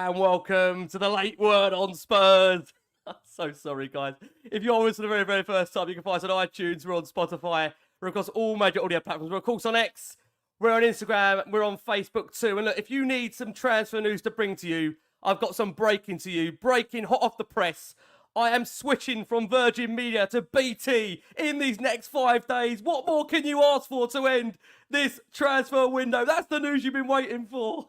and welcome to the late word on Spurs. I'm so sorry, guys. If you're with us for the very, very first time, you can find us on iTunes, we're on Spotify, we're across all major audio platforms, we're of course on X, we're on Instagram, we're on Facebook too. And look, if you need some transfer news to bring to you, I've got some breaking to you, breaking hot off the press. I am switching from Virgin Media to BT in these next 5 days. What more can you ask for to end this transfer window? That's the news you've been waiting for.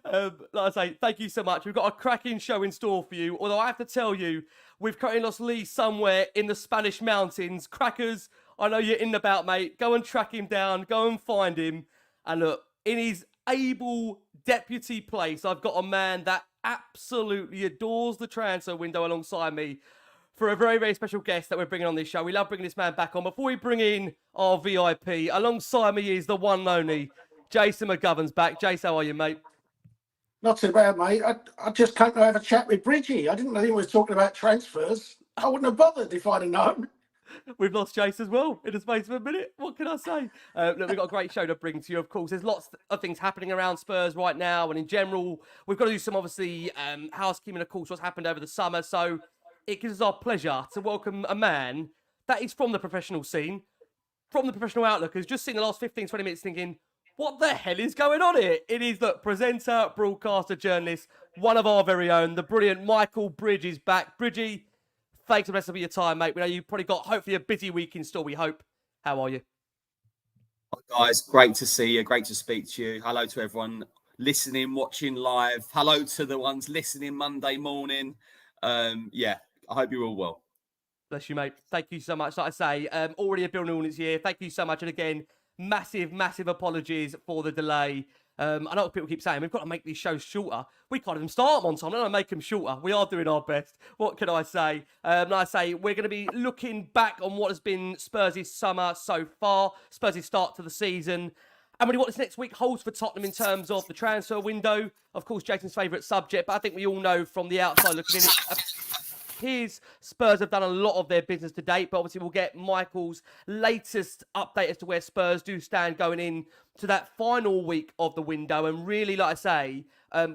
Like I say, thank you so much. We've got a cracking show in store for you. Although I have to tell you, we've currently lost Lee somewhere in the Spanish mountains. Crackers, I know you're in and about, mate. Go and track him down. Go and find him. And look, in his able deputy place, I've got a man that absolutely adores the transfer window alongside me for a very, very special guest that we're bringing on this show. We love bringing this man back on. Before we bring in our VIP, alongside me is the one and only Jason McGovern's back. Jace, how are you, mate? Not too bad, mate. I just came to have a chat with Bridgie. I didn't know he was talking about transfers. I wouldn't have bothered if I'd have known. We've lost Jace as well in the space of a minute. What can I say? Look, we've got a great show to bring to you, of course. There's lots of things happening around Spurs right now. And in general, we've got to do some, obviously, housekeeping, of course, what's happened over the summer. So it gives us our pleasure to welcome a man that is from the professional scene, from the professional outlook, who's just seen the last 15, 20 minutes thinking, what the hell is going on here? It is the presenter, broadcaster, journalist, one of our very own, the brilliant Michael Bridge is back. Bridgie, thanks for the rest of your time, mate. We know you've probably got, hopefully, a busy week in store, we hope. How are you? Hi guys, great to see you. Great to speak to you. Hello to everyone listening, watching live. Hello to the ones listening Monday morning. I hope you're all well. Bless you, mate. Thank you so much. Like I say, already a building audience here. Thank you so much. And again, massive, massive apologies for the delay. I know what people keep saying, we've got to make these shows shorter. We can't even start them on time. We're going to make them shorter. We are doing our best. What can I say? Like I say, we're going to be looking back on what has been Spurs' summer so far, Spurs' start to the season, and really what this next week holds for Tottenham in terms of the transfer window. Of course, Jason's favourite subject, but I think we all know from the outside looking in, his Spurs have done a lot of their business to date, but obviously we'll get Michael's latest update as to where Spurs do stand going in to that final week of the window, and really, like I say,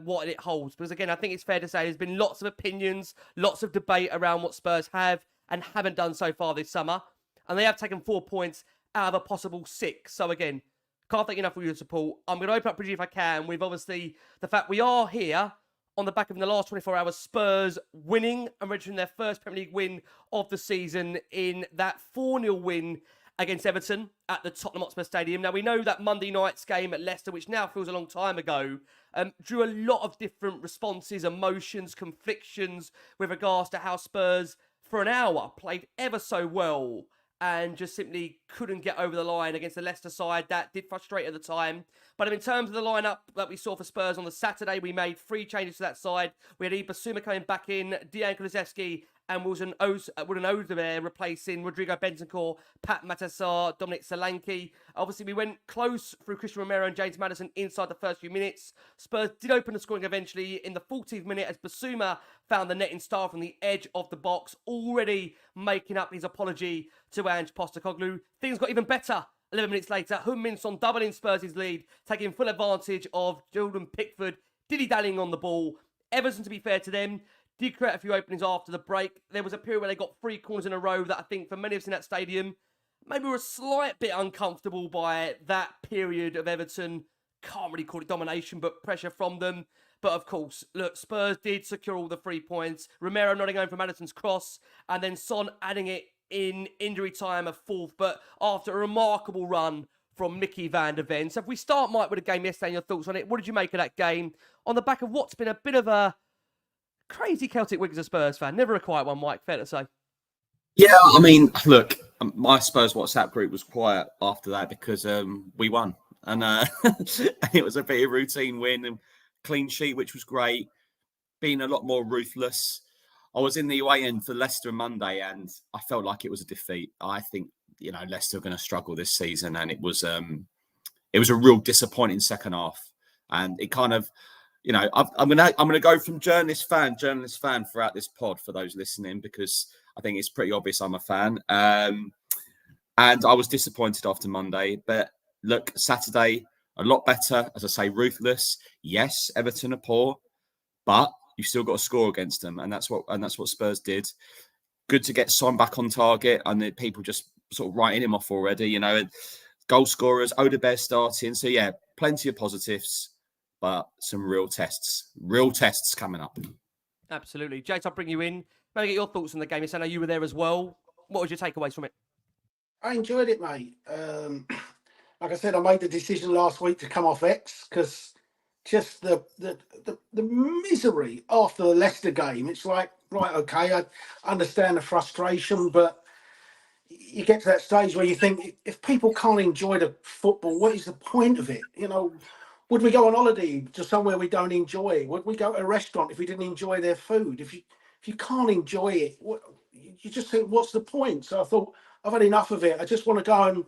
what it holds. Because again, I think it's fair to say there's been lots of opinions, lots of debate around what Spurs have and haven't done so far this summer, and they have taken 4 points out of a possible 6. So again, can't thank you enough for your support. I'm going to open up, Bridgie, if I can, with obviously the fact we are here on the back of in the last 24 hours, Spurs winning and registering their first Premier League win of the season in that 4-0 win against Everton at the Tottenham Hotspur Stadium. Now, we know that Monday night's game at Leicester, which now feels a long time ago, drew a lot of different responses, emotions, conflictions with regards to how Spurs, for an hour, played ever so well and just simply couldn't get over the line against the Leicester side. That did frustrate at the time. But in terms of the lineup that we saw for Spurs on the Saturday, we made 3 changes to that side. We had Bissouma coming back in, Dejan Kulusevski and Wilson Odobert replacing Rodrigo Bentancur, Pat Matassar, Dominic Solanke. Obviously, we went close through Christian Romero and James Maddison inside the first few minutes. Spurs did open the scoring eventually in the 14th minute as Bissouma found the netting star from the edge of the box, already making up his apology to Ange Postecoglou. Things got even better. 11 minutes later, Heung-min Son doubling Spurs' lead, taking full advantage of Jordan Pickford dilly-dallying on the ball. Everton, to be fair to them, did create a few openings after the break. There was a period where they got 3 corners in a row that I think for many of us in that stadium, maybe were a slight bit uncomfortable by that period of Everton. Can't really call it domination, but pressure from them. But of course, look, Spurs did secure all the 3 points. Romero nodding home from Maddison's cross, and then Son adding it in injury time, a 4th, but after a remarkable run from Mickey van der Ven. So if we start, Mike, with a game yesterday and your thoughts on it, what did you make of that game on the back of what's been a bit of a crazy Celtic week as a Spurs fan? Never a quiet one, Mike, fair to say. Yeah, I mean, look, my Spurs WhatsApp group was quiet after that because we won. And it was a very routine win and clean sheet, which was great. Being a lot more ruthless. I was in the away end for Leicester on Monday and I felt like it was a defeat. I think, Leicester are going to struggle this season, and it was a real disappointing second half. And it kind of, I'm gonna go from journalist fan throughout this pod for those listening, because I think it's pretty obvious I'm a fan. And I was disappointed after Monday, but look, Saturday a lot better. As I say, ruthless. Yes, Everton are poor, but you still got to score against them, and that's what Spurs did. Good to get Son back on target, and the people just sort of writing him off already. You know, goal scorers, Odobert starting. So yeah, plenty of positives, but some real tests coming up. Absolutely, Jade. I'll bring you in. Maybe get your thoughts on the game. I know you were there as well. What was your takeaways from it? I enjoyed it, mate. Like I said, I made the decision last week to come off X because just the misery after the Leicester game. It's like, right, okay, I understand the frustration, but you get to that stage where you think, if people can't enjoy the football, what is the point of it? You know, would we go on holiday to somewhere we don't enjoy? Would we go to a restaurant if we didn't enjoy their food? If you can't enjoy it, you just think, what's the point? So I thought, I've had enough of it. I just want to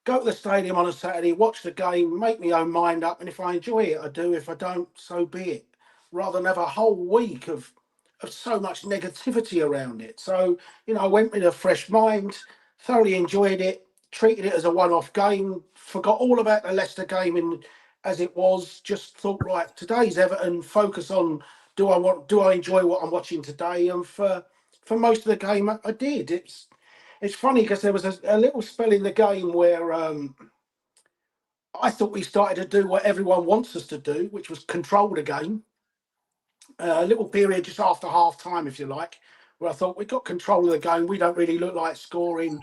go to the stadium on a Saturday, watch the game, make my own mind up, and if I enjoy it, I do. If I don't, so be it. Rather than have a whole week of so much negativity around it. So, you know, I went with a fresh mind, thoroughly enjoyed it, treated it as a one-off game, forgot all about the Leicester game as it was, just thought, right, today's Everton, focus on do I enjoy what I'm watching today? And for most of the game, I did. It's funny because there was a little spell in the game where I thought we started to do what everyone wants us to do, which was control the game. A little period just after half time, if you like, where I thought we got control of the game. We don't really look like scoring.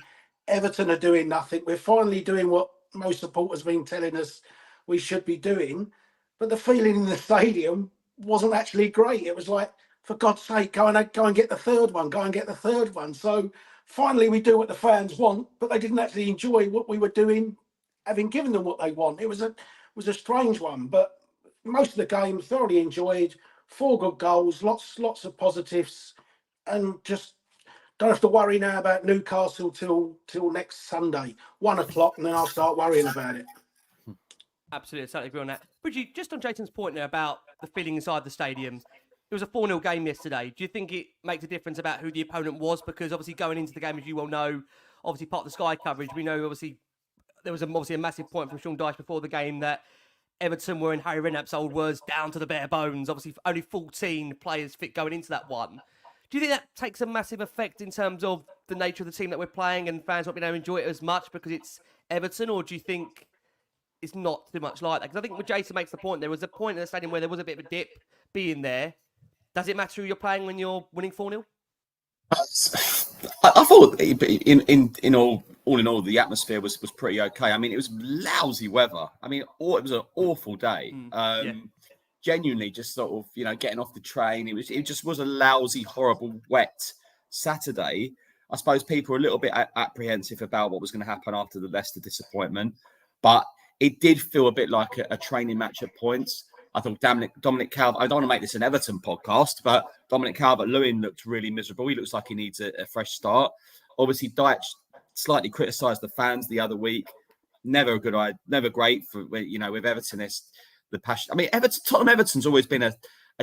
Everton are doing nothing. We're finally doing what most supporters have been telling us we should be doing. But the feeling in the stadium wasn't actually great. It was like, for God's sake, go and get the third one. Go and get the third one. So finally, we do what the fans want, but they didn't actually enjoy what we were doing, having given them what they want. It was a strange one, but most of the game thoroughly enjoyed. 4 good goals, lots of positives, and just don't have to worry now about Newcastle till next Sunday, 1 o'clock, and then I'll start worrying about it. Absolutely, I totally agree on that. Bridgie, just on Jason's point there about the feeling inside the stadium, it was a 4-0 game yesterday. Do you think it makes a difference about who the opponent was? Because obviously going into the game, as you well know, obviously part of the Sky coverage, we know obviously there was obviously a massive point from Sean Dyche before the game that Everton were, in Harry Redknapp's old words, down to the bare bones. Obviously only 14 players fit going into that one. Do you think that takes a massive effect in terms of the nature of the team that we're playing and fans not being able to enjoy it as much because it's Everton? Or do you think it's not too much like that? Because I think when Jason makes the point, there was a point in the stadium where there was a bit of a dip being there. Does it matter who you're playing when you're winning 4-0? I thought in all, the atmosphere was pretty okay. I mean, it was lousy weather. I mean, it was an awful day. Genuinely, just sort of, getting off the train. It just was a lousy, horrible, wet Saturday. I suppose people were a little bit apprehensive about what was going to happen after the Leicester disappointment, but it did feel a bit like a training match at points. I thought Dominic Calvert, I don't want to make this an Everton podcast, but Dominic Calvert-Lewin looked really miserable. He looks like he needs a fresh start. Obviously, Dyche slightly criticised the fans the other week. Never great for, with Everton. It's the passion. I mean, Tottenham Everton's always been a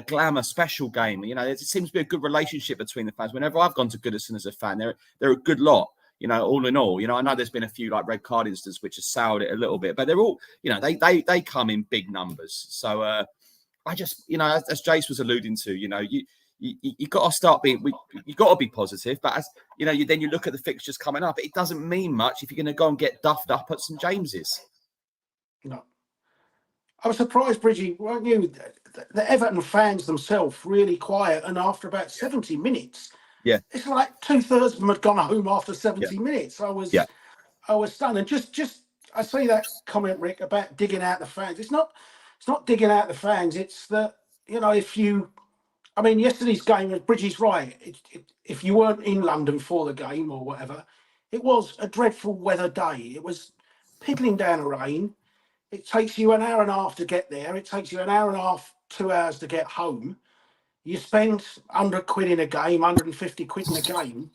glamour special game. There seems to be a good relationship between the fans. Whenever I've gone to Goodison as a fan, they're a good lot. All in all, I know there's been a few like red card instances which has soured it a little bit, but they're all, they come in big numbers. So I just, as Jace was alluding to, you got to start being, you got to be positive. But as then you look at the fixtures coming up, it doesn't mean much if you're going to go and get duffed up at St James's. No, I was surprised, Bridgie, weren't you? The Everton fans themselves really quiet, and after about 70 minutes. Yeah, it's like 2/3 of them had gone home after 70 minutes. I was stunned. And just I see that comment, Rick, about digging out the fans. It's not digging out the fans. It's that yesterday's game, Bridgie's right. If you weren't in London for the game or whatever, it was a dreadful weather day. It was piddling down the rain. It takes you an hour and a half to get there. It takes you an hour and a half, 2 hours to get home. You spend £100 in a game, 150 quid in a game.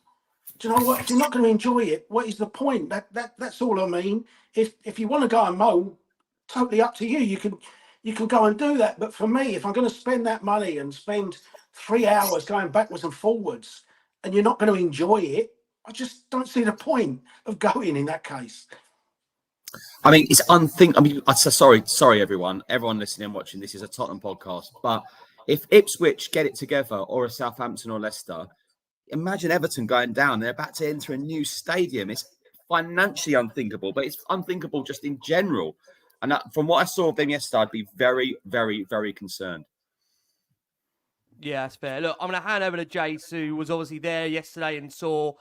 Do you know what? If you're not going to enjoy it, what is the point? That's all I mean. If you want to go and moan, totally up to you. You can go and do that. But for me, if I'm going to spend that money and spend 3 hours going backwards and forwards, and you're not going to enjoy it, I just don't see the point of going in that case. I mean, it's unthinkable. I mean, sorry, everyone listening and watching. This is a Tottenham podcast, but if Ipswich get it together, or a Southampton or Leicester, imagine Everton going down. They're about to enter a new stadium. It's financially unthinkable, but it's unthinkable just in general. And from what I saw of them yesterday, I'd be very, very, very concerned. Yeah, that's fair. Look, I'm going to hand over to Jace, who was obviously there yesterday and saw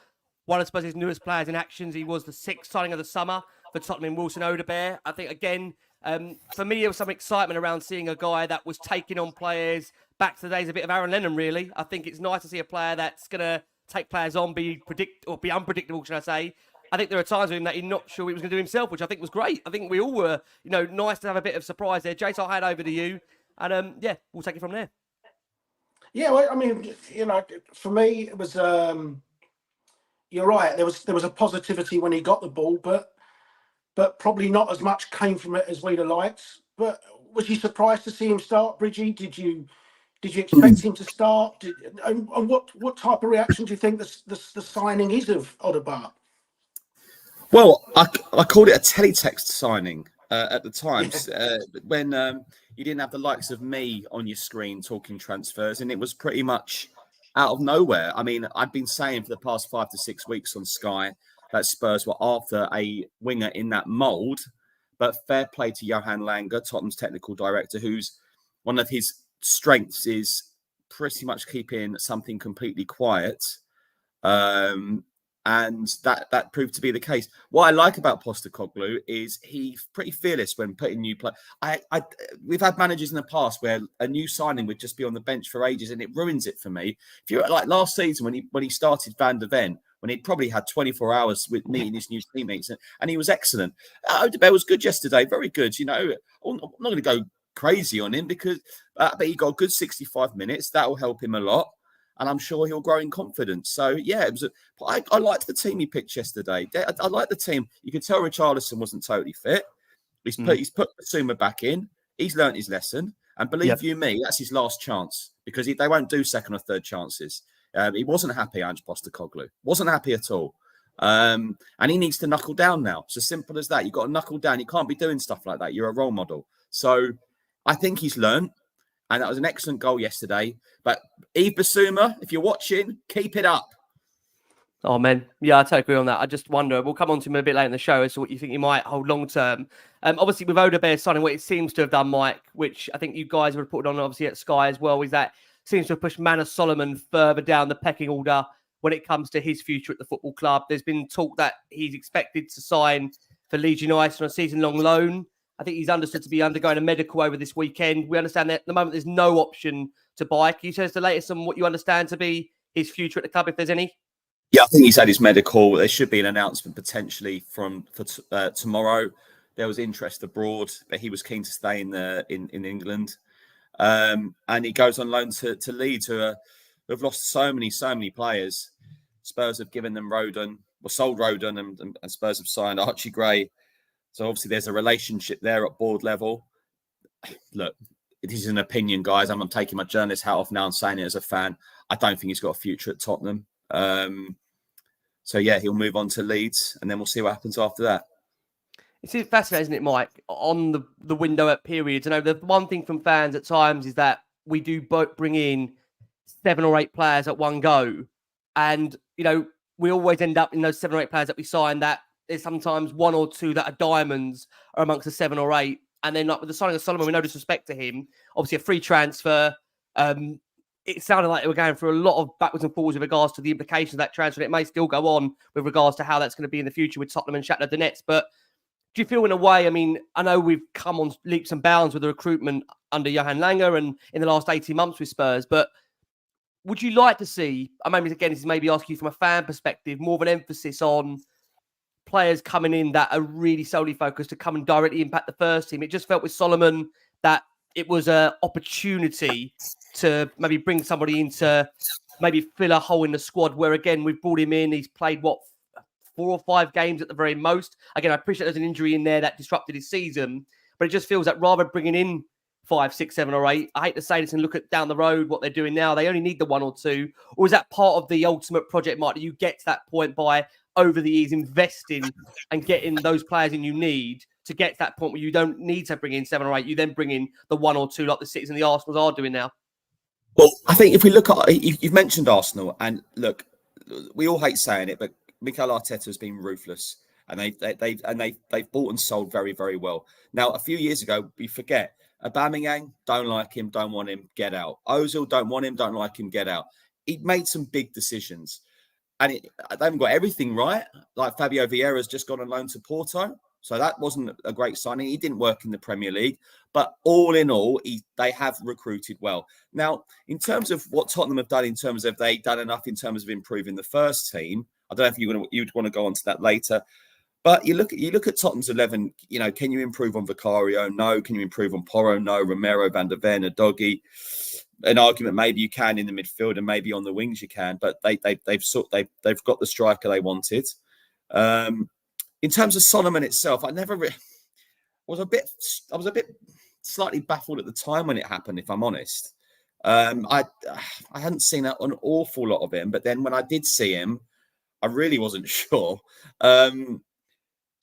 one of Spurs' newest players in actions. He was the 6th signing of the summer for Tottenham, Wilson Odobert. I think, again, for me, there was some excitement around seeing a guy that was taking on players back to the days, a bit of Aaron Lennon, really. I think it's nice to see a player that's going to take players on, be unpredictable, should I say. I think there are times with him that he's not sure what he was going to do himself, which I think was great. I think we all were, nice to have a bit of surprise there. Jace, I'll hand over to you. And, we'll take it from there. Yeah, well, I mean, for me, it was. You're right. There was a positivity when he got the ball, but probably not as much came from it as we'd have liked. But was you surprised to see him start, Bridgie? Did you expect him to start? And what type of reaction do you think the signing is of Odobert? Well, I called it a teletext signing at the time when you didn't have the likes of me on your screen talking transfers, and it was pretty much out of nowhere. I mean, I've been saying for the past 5 to 6 weeks on Sky that Spurs were after a winger in that mould, but fair play to Johan Lange, Tottenham's technical director, who's one of his strengths is pretty much keeping something completely quiet. And that proved to be the case. What I like about Postecoglou is he's pretty fearless when putting new players. We've had managers in the past where a new signing would just be on the bench for ages, and it ruins it for me. If you're like last season when he started Van der Ven, when he'd probably had 24 hours with meeting his new teammates, and he was excellent. Odobert was good yesterday, very good. I'm not going to go crazy on him but he got a good 65 minutes. That will help him a lot. And I'm sure he'll grow in confidence. So, yeah, I liked the team he picked yesterday. I liked the team. You could tell Richarlison wasn't totally fit. He's put Bissouma back in. He's learnt his lesson. And believe you me, that's his last chance because they won't do second or third chances. He wasn't happy, Ange Postecoglou. Wasn't happy at all. And he needs to knuckle down now. It's as simple as that. You've got to knuckle down. You can't be doing stuff like that. You're a role model. So I think he's learnt. And that was an excellent goal yesterday. But Yves Bissouma, if you're watching, keep it up. Oh, man. Yeah, I totally agree on that. I just wonder, we'll come on to him a bit later in the show as to what you think he might hold long term. Obviously, with Odobert signing what it seems to have done, Mike, which I think you guys have reported on, obviously, at Sky as well, is that seems to have pushed Manor Solomon further down the pecking order when it comes to his future at the football club. There's been talk that he's expected to sign for Leeds United on a season-long loan. I think he's understood to be undergoing a medical over this weekend. We understand that at the moment there's no option to buy. Can you tell us the latest on what you understand to be his future at the club, if there's any? Yeah, I think he's had his medical. There should be an announcement potentially for tomorrow. There was interest abroad, but he was keen to stay in England. And he goes on loan to Leeds, who have lost so many players. Spurs have given them Rodon, sold Rodon, and Spurs have signed Archie Gray. So obviously there's a relationship there at board level. Look, it is an opinion, guys. I'm taking my journalist hat off now and saying it as a fan. I don't think he's got a future at Tottenham. So yeah, he'll move on to Leeds, and then we'll see what happens after that. It's fascinating, isn't it, Mike? On the window at periods. I know the one thing from fans at times is that we do both bring in 7 or 8 players at one go, and we always end up in those 7 or 8 players that we sign that. There's sometimes 1 or 2 that are diamonds are amongst the 7 or 8. And then like with the signing of Solomon, with no disrespect to him, obviously a free transfer. It sounded like they were going through a lot of backwards and forwards with regards to the implications of that transfer. And it may still go on with regards to how that's going to be in the future with Tottenham and Shakhtar Donetsk. But do you feel in a way, I mean, I know we've come on leaps and bounds with the recruitment under Johan Lange and in the last 18 months with Spurs, but would you like to see, I mean, again, this is maybe asking you from a fan perspective, more of an emphasis on players coming in that are really solely focused to come and directly impact the first team? It just felt with Solomon that it was an opportunity to maybe bring somebody in to maybe fill a hole in the squad where, again, we've brought him in. He's played, 4 or 5 games at the very most. Again, I appreciate there's an injury in there that disrupted his season, but it just feels that rather bringing in 5, 6, 7 or 8, I hate to say this and look at down the road what they're doing now, they only need the 1 or 2. Or is that part of the ultimate project, Mike, that you get to that point by over the years investing and getting those players in you need to get to that point where you don't need to bring in 7 or 8, you then bring in the 1 or 2 like the Cities and the Arsenals are doing now? Well, I think if we look at, you've mentioned Arsenal, and look, we all hate saying it, but Mikel Arteta has been ruthless, and they've bought and sold very, very well. Now, a few years ago, we forget Aubameyang, don't like him, don't want him, get out. Ozil, don't want him, don't like him, get out. He made some big decisions, and they haven't got everything right. Like Fabio Vieira's just gone on loan to Porto, so that wasn't a great signing. He didn't work in the Premier League, but all in all, they have recruited well. Now, in terms of what Tottenham have done, in terms of they done enough in terms of improving the first team, I don't know if you'd want to go on to that later. But you look at Tottenham's 11. You know, can you improve on Vicario? No. Can you improve on Porro? No. Romero, Van der Ven, Doggy. An argument maybe you can in the midfield and maybe on the wings you can. But they've got the striker they wanted. In terms of Solomon itself, I was a bit slightly baffled at the time when it happened. If I'm honest, I hadn't seen an awful lot of him, but then when I did see him, I really wasn't sure.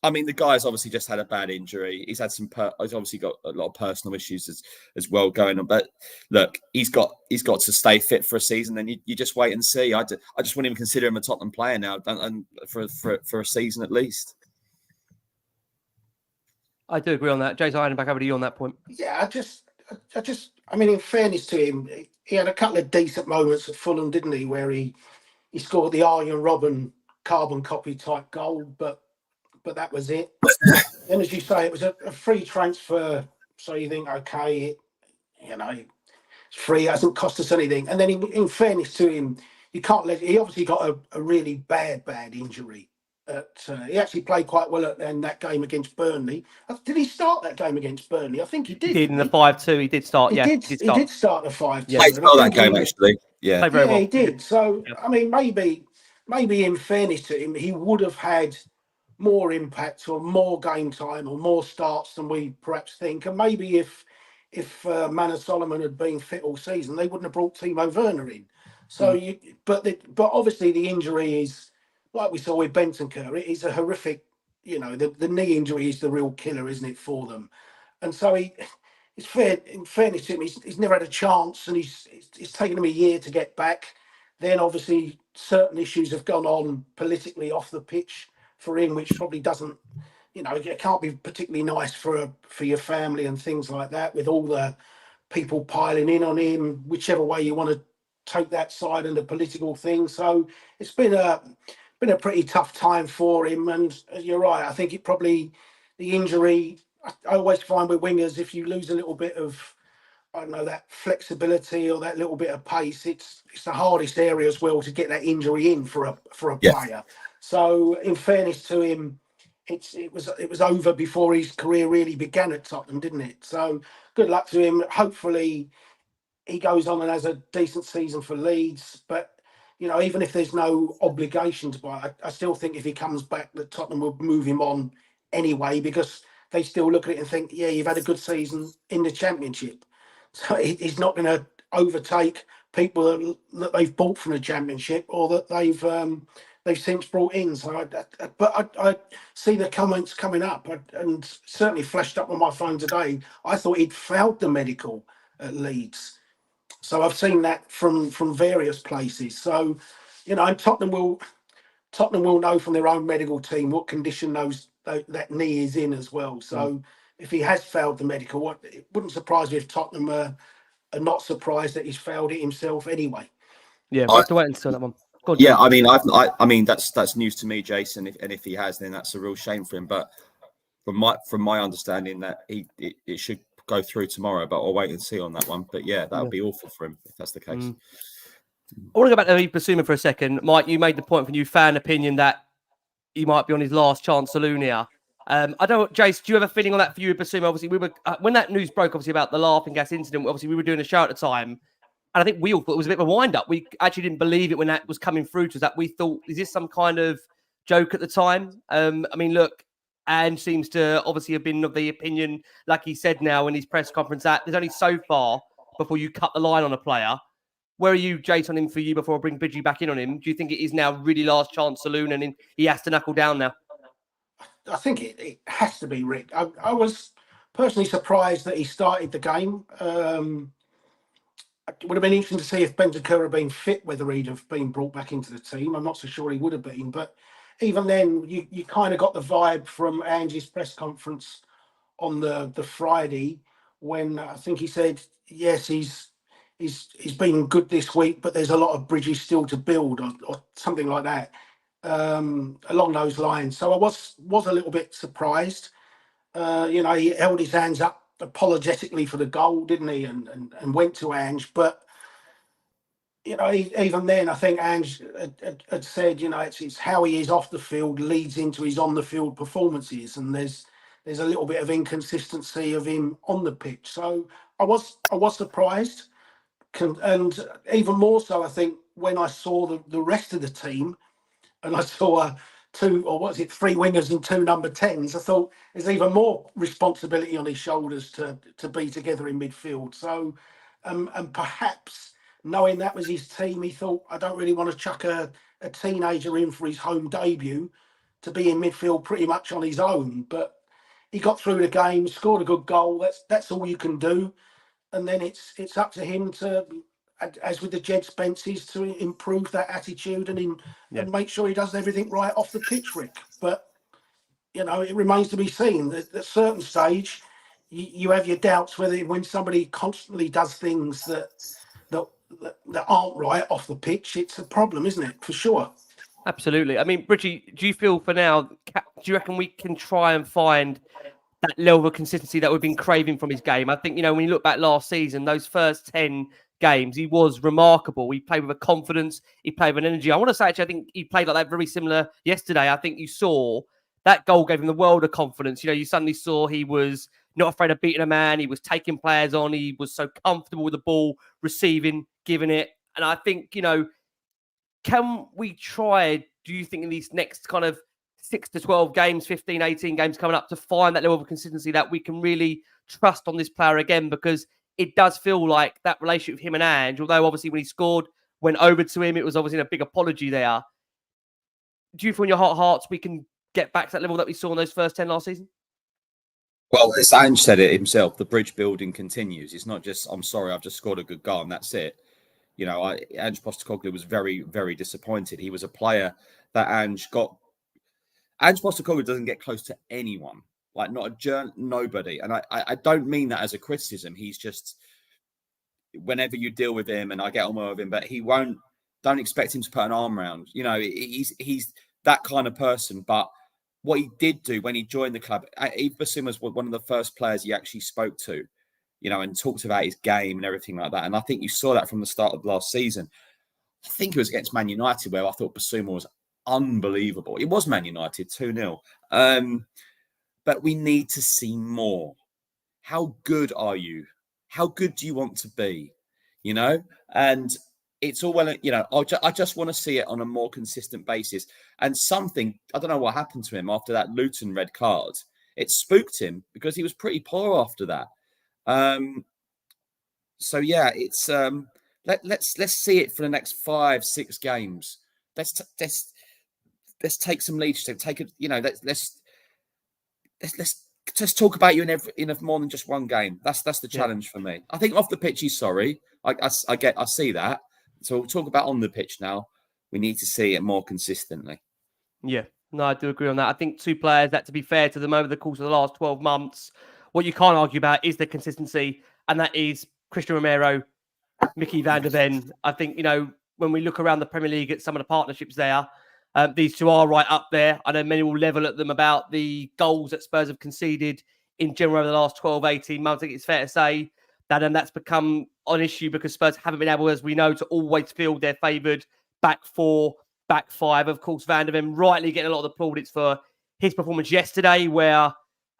I mean, the guy's obviously just had a bad injury. He's had he's obviously got a lot of personal issues as well going on. But look, he's got to stay fit for a season. Then you just wait and see. I just wouldn't even consider him a Tottenham player now, and for a season at least. I do agree on that. Jason, I'm back over to you on that point. Yeah, I mean, in fairness to him, he had a couple of decent moments at Fulham, didn't he? Where he scored the Arjen Robben carbon copy type goal, but that was it. And as you say, it was a free transfer, so you think, okay, it's free, it hasn't cost us anything. And then, in fairness to him, you can't he obviously got a really bad injury. He actually played quite well in that game against Burnley. Did he start that game against Burnley? I think he did. He did in the 5-2. He did start. He did start the 5-2. Yeah, he start that game actually. Yeah, very well. He did. So I mean, maybe in fairness to him, he would have had more impact or more game time or more starts than we perhaps think. And maybe if Manor Solomon had been fit all season, they wouldn't have brought Timo Werner in. So but obviously the injury is, like we saw with Bentancur, it is a horrific, the knee injury is the real killer, isn't it, for them? And so in fairness to him, he's never had a chance, and it's taken him a year to get back. Then obviously certain issues have gone on politically off the pitch for him, which probably doesn't, it can't be particularly nice for your family and things like that, with all the people piling in on him, whichever way you want to take that side and the political thing. So it's been a pretty tough time for him. And you're right, I think the injury, I always find with wingers, if you lose a little bit of, I don't know, that flexibility or that little bit of pace, it's the hardest area as well to get that injury in for a player. So in fairness to him, it was over before his career really began at Tottenham, didn't it? So good luck to him. Hopefully he goes on and has a decent season for Leeds. But even if there's no obligation to buy, I still think if he comes back, that Tottenham will move him on anyway, because they still look at it and think, yeah, you've had a good season in the Championship. So he's not going to overtake people that they've bought from the Championship or that they've since brought in. So, I see the comments coming up, and certainly flashed up on my phone today. I thought he'd failed the medical at Leeds. So I've seen that from various places. So, Tottenham will know from their own medical team what condition that knee is in as well. So if he has failed the medical, it wouldn't surprise me if Tottenham are not surprised that he's failed it himself anyway. Yeah, we have to wait until that one. Yeah, I mean, that's news to me, Jason. If he has, then that's a real shame for him. But from my understanding, that it should go through tomorrow. But I'll wait and see on that one. But yeah, that would be awful for him if that's the case. I want to go back to Bissouma for a second. Mike, you made the point from your fan opinion that he might be on his last chance saloon here. I don't know, Jace, do you have a feeling on that for you with Bissouma? Obviously, we were when that news broke, obviously, about the laughing gas incident, obviously we were doing a show at the time, and I think we all thought it was a bit of a wind-up. We actually didn't believe it when that was coming through to us, that we thought, is this some kind of joke at the time? I mean, look, Ange seems to obviously have been of the opinion, like he said now in his press conference, that there's only so far before you cut the line on a player. Where are you, Jace, on him for you before I bring Bidgie back in on him? Do you think it is now really last chance saloon and he has to knuckle down now? I think it has to be, Rick. I was personally surprised that he started the game. It would have been interesting to see if Bentancur had been fit, whether he'd have been brought back into the team. I'm not so sure he would have been, but even then, you kind of got the vibe from Angie's press conference on the Friday when I think he said, yes, he's been good this week, but there's a lot of bridges still to build, or something like that, along those lines. So I was a little bit surprised. He held his hands up apologetically for the goal, didn't he? And went to Ange. But, even then, I think Ange had said, it's how he is off the field leads into his on the field performances. And there's a little bit of inconsistency of him on the pitch. So I was surprised. And even more so, I think, when I saw the rest of the team, and I saw three wingers and two number 10s, I thought there's even more responsibility on his shoulders to be together in midfield. So, and perhaps knowing that was his team, he thought, I don't really want to chuck a teenager in for his home debut to be in midfield pretty much on his own. But he got through the game, scored a good goal. That's all you can do. And then it's up to him to, as with the Jed Spences, to improve that attitude and make sure he does everything right off the pitch, Rick. But, it remains to be seen. At a certain stage, you have your doubts whether when somebody constantly does things that aren't right off the pitch, it's a problem, isn't it? For sure. Absolutely. I mean, Bridgie, do you feel for now, do you reckon we can try and find that level of consistency that we've been craving from his game? I think, when you look back last season, those first 10 games, he was remarkable. He played with a confidence. He played with an energy. I want to say, actually, I think he played like that very similar yesterday. I think you saw that goal gave him the world of confidence. You suddenly saw he was not afraid of beating a man. He was taking players on. He was so comfortable with the ball, receiving, giving it. And I think, can we try, do you think, in these next kind of 6 to 12 games, 15, 18 games coming up, to find that level of consistency that we can really trust on this player again? Because it does feel like that relationship with him and Ange, although obviously when he scored, went over to him, it was obviously a big apology there. Do you feel in your heart of hearts we can get back to that level that we saw in those first 10 last season? Well, as Ange said it himself, the bridge building continues. It's not just, I'm sorry, I've just scored a good goal and that's it. Ange Postecoglou was very, very disappointed. He was a player that Ange Postecoglou doesn't get close to anyone, like nobody. And I don't mean that as a criticism. He's just, whenever you deal with him, and I get on well with him, but don't expect him to put an arm around. He's that kind of person. But what he did do when he joined the club, Bissouma was one of the first players he actually spoke to, and talked about his game and everything like that. And I think you saw that from the start of last season. I think it was against Man United where I thought Bissouma was unbelievable. It was Man United 2-0. But we need to see more. How good are you? How good do you want to be? And it's all well, I just want to see it on a more consistent basis. And something, I don't know what happened to him after that Luton red card. It spooked him because he was pretty poor after that. So yeah, it's let's see it for the next 5-6 games. Let's take some leadership. Take it, let's just talk about you in more than just one game. That's the challenge for me. I think off the pitch he's sorry. I see that. So we'll talk about on the pitch now. We need to see it more consistently. Yeah. No, I do agree on that. I think two players that, to be fair to them, over the course of the last 12 months, what you can't argue about is the consistency, and that is Christian Romero, Mickey van der Ven. I think, when we look around the Premier League at some of the partnerships there, these two are right up there. I know many will level at them about the goals that Spurs have conceded in general over the last 12, 18 months. I think it's fair to say that that's become an issue because Spurs haven't been able, as we know, to always field their favoured back four, back five. Of course, Van der Ven rightly getting a lot of the plaudits for his performance yesterday, where,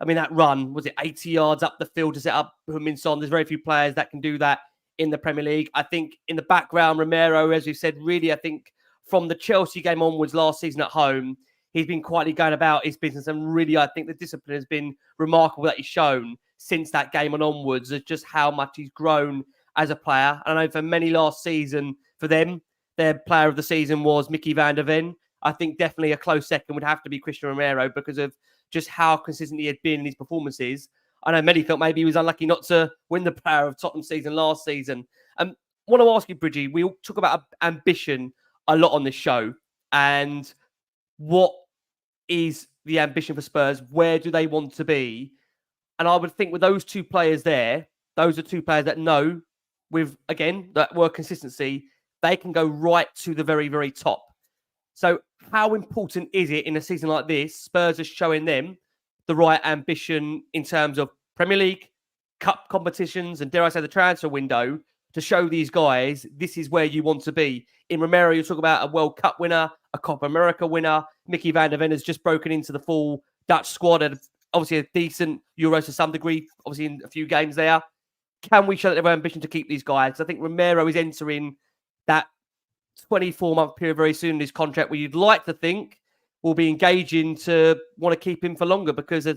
that run, was it 80 yards up the field to set up Min-hyuk? There's very few players that can do that in the Premier League. I think in the background, Romero, as we've said, really, I think from the Chelsea game onwards last season at home, he's been quietly going about his business. And really, I think the discipline has been remarkable that he's shown since that game and onwards, of just how much he's grown as a player. And I know for many last season, for them, their player of the season was Mickey van der Ven. I think definitely a close second would have to be Christian Romero because of just how consistent he had been in his performances. I know many felt maybe he was unlucky not to win the player of Tottenham season last season. want to ask you, Bridgie, we all talk about ambition a lot on this show. And what is the ambition for Spurs? Where do they want to be? And I would think with those two players there, those are two players that know with, again, that word consistency, they can go right to the very, very top. So how important is it in a season like this? Spurs are showing them the right ambition in terms of Premier League, cup competitions, and dare I say the transfer window to show these guys this is where you want to be. In Romero, you talk about a World Cup winner, a Copa America winner. Mickey van der Ven has just broken into the full Dutch squad and obviously a decent Euros to some degree, obviously in a few games there. Can we show that they have ambition to keep these guys? I think Romero is entering that 24-month period very soon in his contract where you'd like to think will be engaging to want to keep him for longer because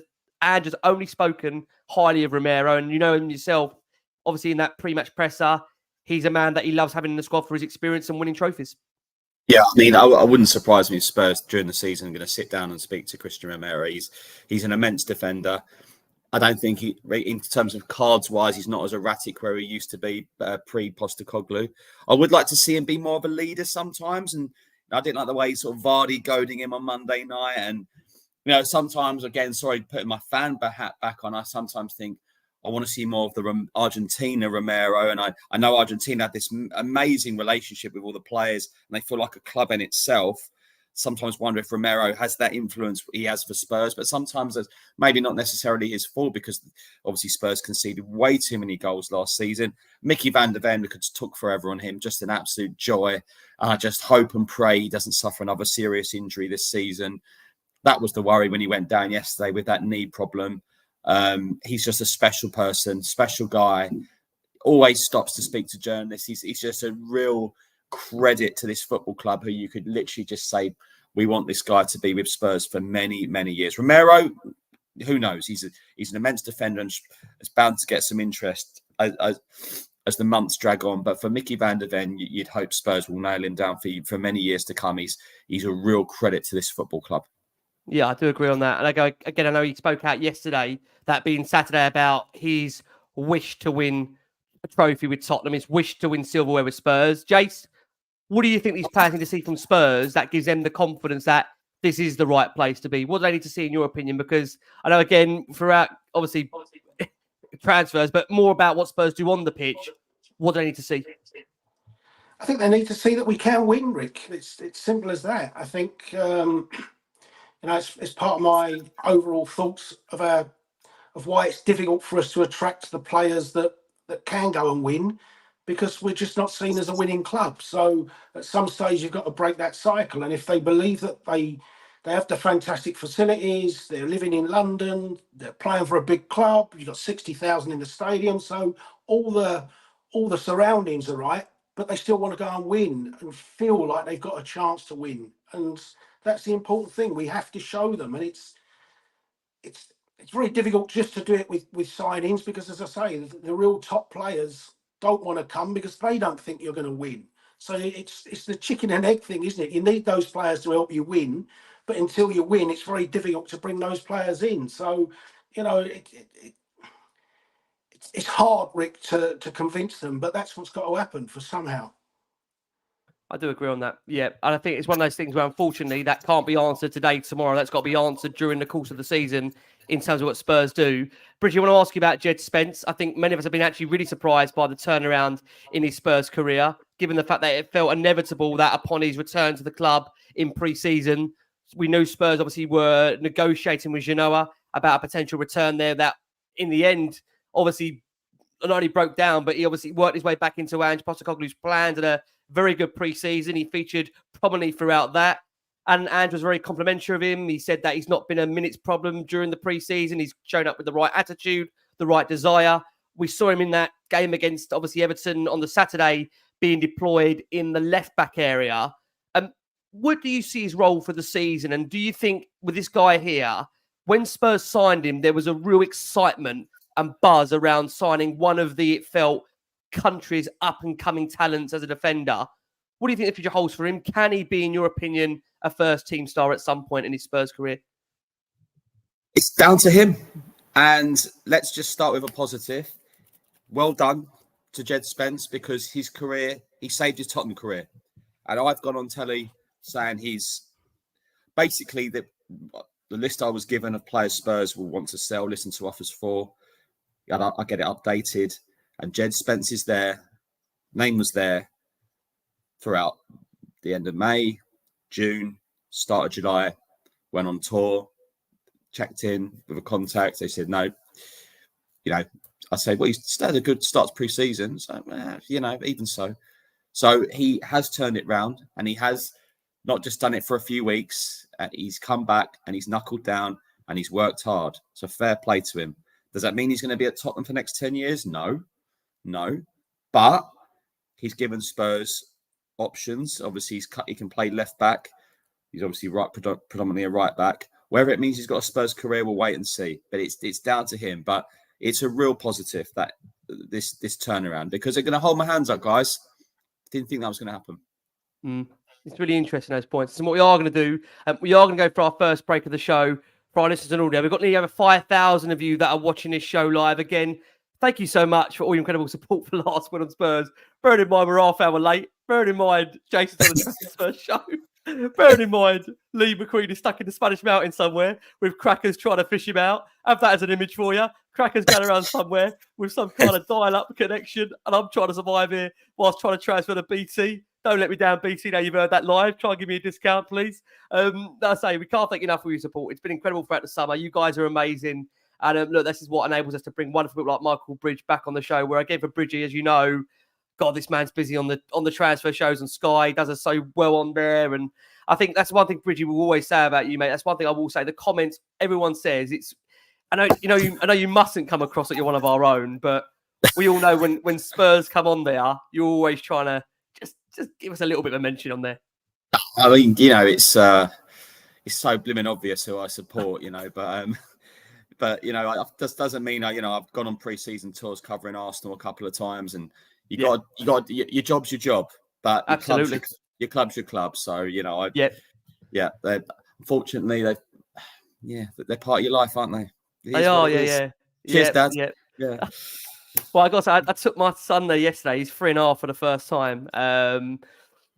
Andrew's only spoken highly of Romero, and you know him yourself, obviously in that pre-match presser, he's a man that he loves having in the squad for his experience and winning trophies. Yeah, I mean, I wouldn't surprise me if Spurs during the season are going to sit down and speak to Christian Romero. He's an immense defender. I don't think in terms of cards-wise, he's not as erratic where he used to be pre-Postecoglou. I would like to see him be more of a leader sometimes, and I didn't like the way sort of Vardy goading him on Monday night. And sometimes, again, sorry, putting my fan hat back on, I sometimes think I want to see more of the Argentina Romero. And I know Argentina had this amazing relationship with all the players, and they feel like a club in itself. Sometimes wonder if Romero has that influence he has for Spurs, but sometimes that's maybe not necessarily his fault because obviously Spurs conceded way too many goals last season. Mickey van der Ven took forever on him, just an absolute joy. And I just hope and pray he doesn't suffer another serious injury this season. That was the worry when he went down yesterday with that knee problem. He's just a special person, special guy, always stops to speak to journalists. He's just a real credit to this football club who you could literally just say, we want this guy to be with Spurs for many, many years. Romero, who knows? He's an immense defender and is bound to get some interest as the months drag on. But for Mickey van der Ven, you'd hope Spurs will nail him down for many years to come. He's a real credit to this football club. Yeah, I do agree on that. And I know he spoke out yesterday, that being Saturday, about his wish to win a trophy with Tottenham, his wish to win silverware with Spurs. Jace, what do you think these players need to see from Spurs that gives them the confidence that this is the right place to be? What do they need to see in your opinion? Because I know, again, throughout, obviously, transfers, but more about what Spurs do on the pitch. What do they need to see? I think they need to see that we can win, Rick. It's simple as that. I think, it's part of my overall thoughts of why it's difficult for us to attract the players that can go and win, because we're just not seen as a winning club. So at some stage, you've got to break that cycle. And if they believe that they have the fantastic facilities, they're living in London, they're playing for a big club, you've got 60,000 in the stadium, so all the surroundings are right, but they still want to go and win and feel like they've got a chance to win. And that's the important thing. We have to show them. And it's very difficult just to do it with signings because, as I say, the real top players don't want to come because they don't think you're going to win. So it's the chicken and egg thing, isn't it? You need those players to help you win, but until you win, it's very difficult to bring those players in. So, it's hard, Rick, to convince them, but that's what's got to happen for somehow. I do agree on that. Yeah. And I think it's one of those things where, unfortunately, that can't be answered today, tomorrow. That's got to be answered during the course of the season in terms of what Spurs do. Bridget, I want to ask you about Jed Spence. I think many of us have been actually really surprised by the turnaround in his Spurs career, given the fact that it felt inevitable that upon his return to the club in pre-season, we knew Spurs obviously were negotiating with Genoa about a potential return there that, in the end, obviously not only broke down, but he obviously worked his way back into Ange Postecoglou's plans and a very good pre-season. He featured prominently throughout that. And Ange was very complimentary of him. He said that he's not been a minute's problem during the pre-season. He's shown up with the right attitude, the right desire. We saw him in that game against, obviously, Everton on the Saturday being deployed in the left-back area. What do you see his role for the season? And do you think with this guy here, when Spurs signed him, there was a real excitement and buzz around signing one of the, it felt, country's up-and-coming talents as a defender? What do you think the future holds for him? Can he be, in your opinion, a first-team star at some point in his Spurs career? It's down to him. And let's just start with a positive. Well done to Jed Spence because his career, he saved his Tottenham career. And I've gone on telly saying he's basically the list I was given of players Spurs will want to sell, listen to offers for. I get it updated. And Jed Spence is there. Name was there throughout the end of May, June, start of July. Went on tour, checked in with a contact. They said, no. You know, I said, well, he's had a good start to pre-season. So, you know, even so. So he has turned it round and he has not just done it for a few weeks. He's come back and he's knuckled down and he's worked hard. So fair play to him. Does that mean he's going to be at Tottenham for the next 10 years? No. But he's given Spurs options. Obviously, he can play left back. He's obviously predominantly a right back. Whether it means he's got a Spurs career, we'll wait and see. But it's down to him. But it's a real positive that this turnaround, because they're going to hold my hands up, guys. Didn't think that was going to happen. It's really interesting, those points. And what we are going to do, we are going to go for our first break of the show for our listeners and audio. We've got nearly over 5,000 of you that are watching this show live. Again, thank you so much for all your incredible support for Last Word on Spurs. Bearing in mind we're half hour late. Bearing in mind Jason's on the transfer show. Bearing in mind Lee McQueen is stuck in the Spanish mountain somewhere with crackers trying to fish him out. Have that as an image for you. Crackers going around somewhere with some kind of dial-up connection, and I'm trying to survive here whilst trying to transfer to BT. Don't let me down, BT. Now you've heard that live. Try and give me a discount, please. I say we can't thank you enough for your support. It's been incredible throughout the summer. You guys are amazing. And look, this is what enables us to bring wonderful people like Michael Bridge back on the show. Where again for Bridgie, as you know, God, this man's busy on the transfer shows on Sky. He does us so well on there, and I think that's one thing Bridgie will always say about you, mate. That's one thing I will say. The comments everyone says, it's. I know you mustn't come across that you're one of our own, but we all know when Spurs come on there, you're always trying to just give us a little bit of a mention on there. I mean, you know, it's so blimmin' obvious who I support, you know, but you know, this doesn't mean you know, I've gone on pre-season tours covering Arsenal a couple of times, and you got your job's your job, but absolutely your club's your club. So you know, unfortunately they're part of your life, aren't they? They are, yeah. Cheers, Dad. Yeah. Well, I got to say, I took my son there yesterday. He's 3.5 for the first time. I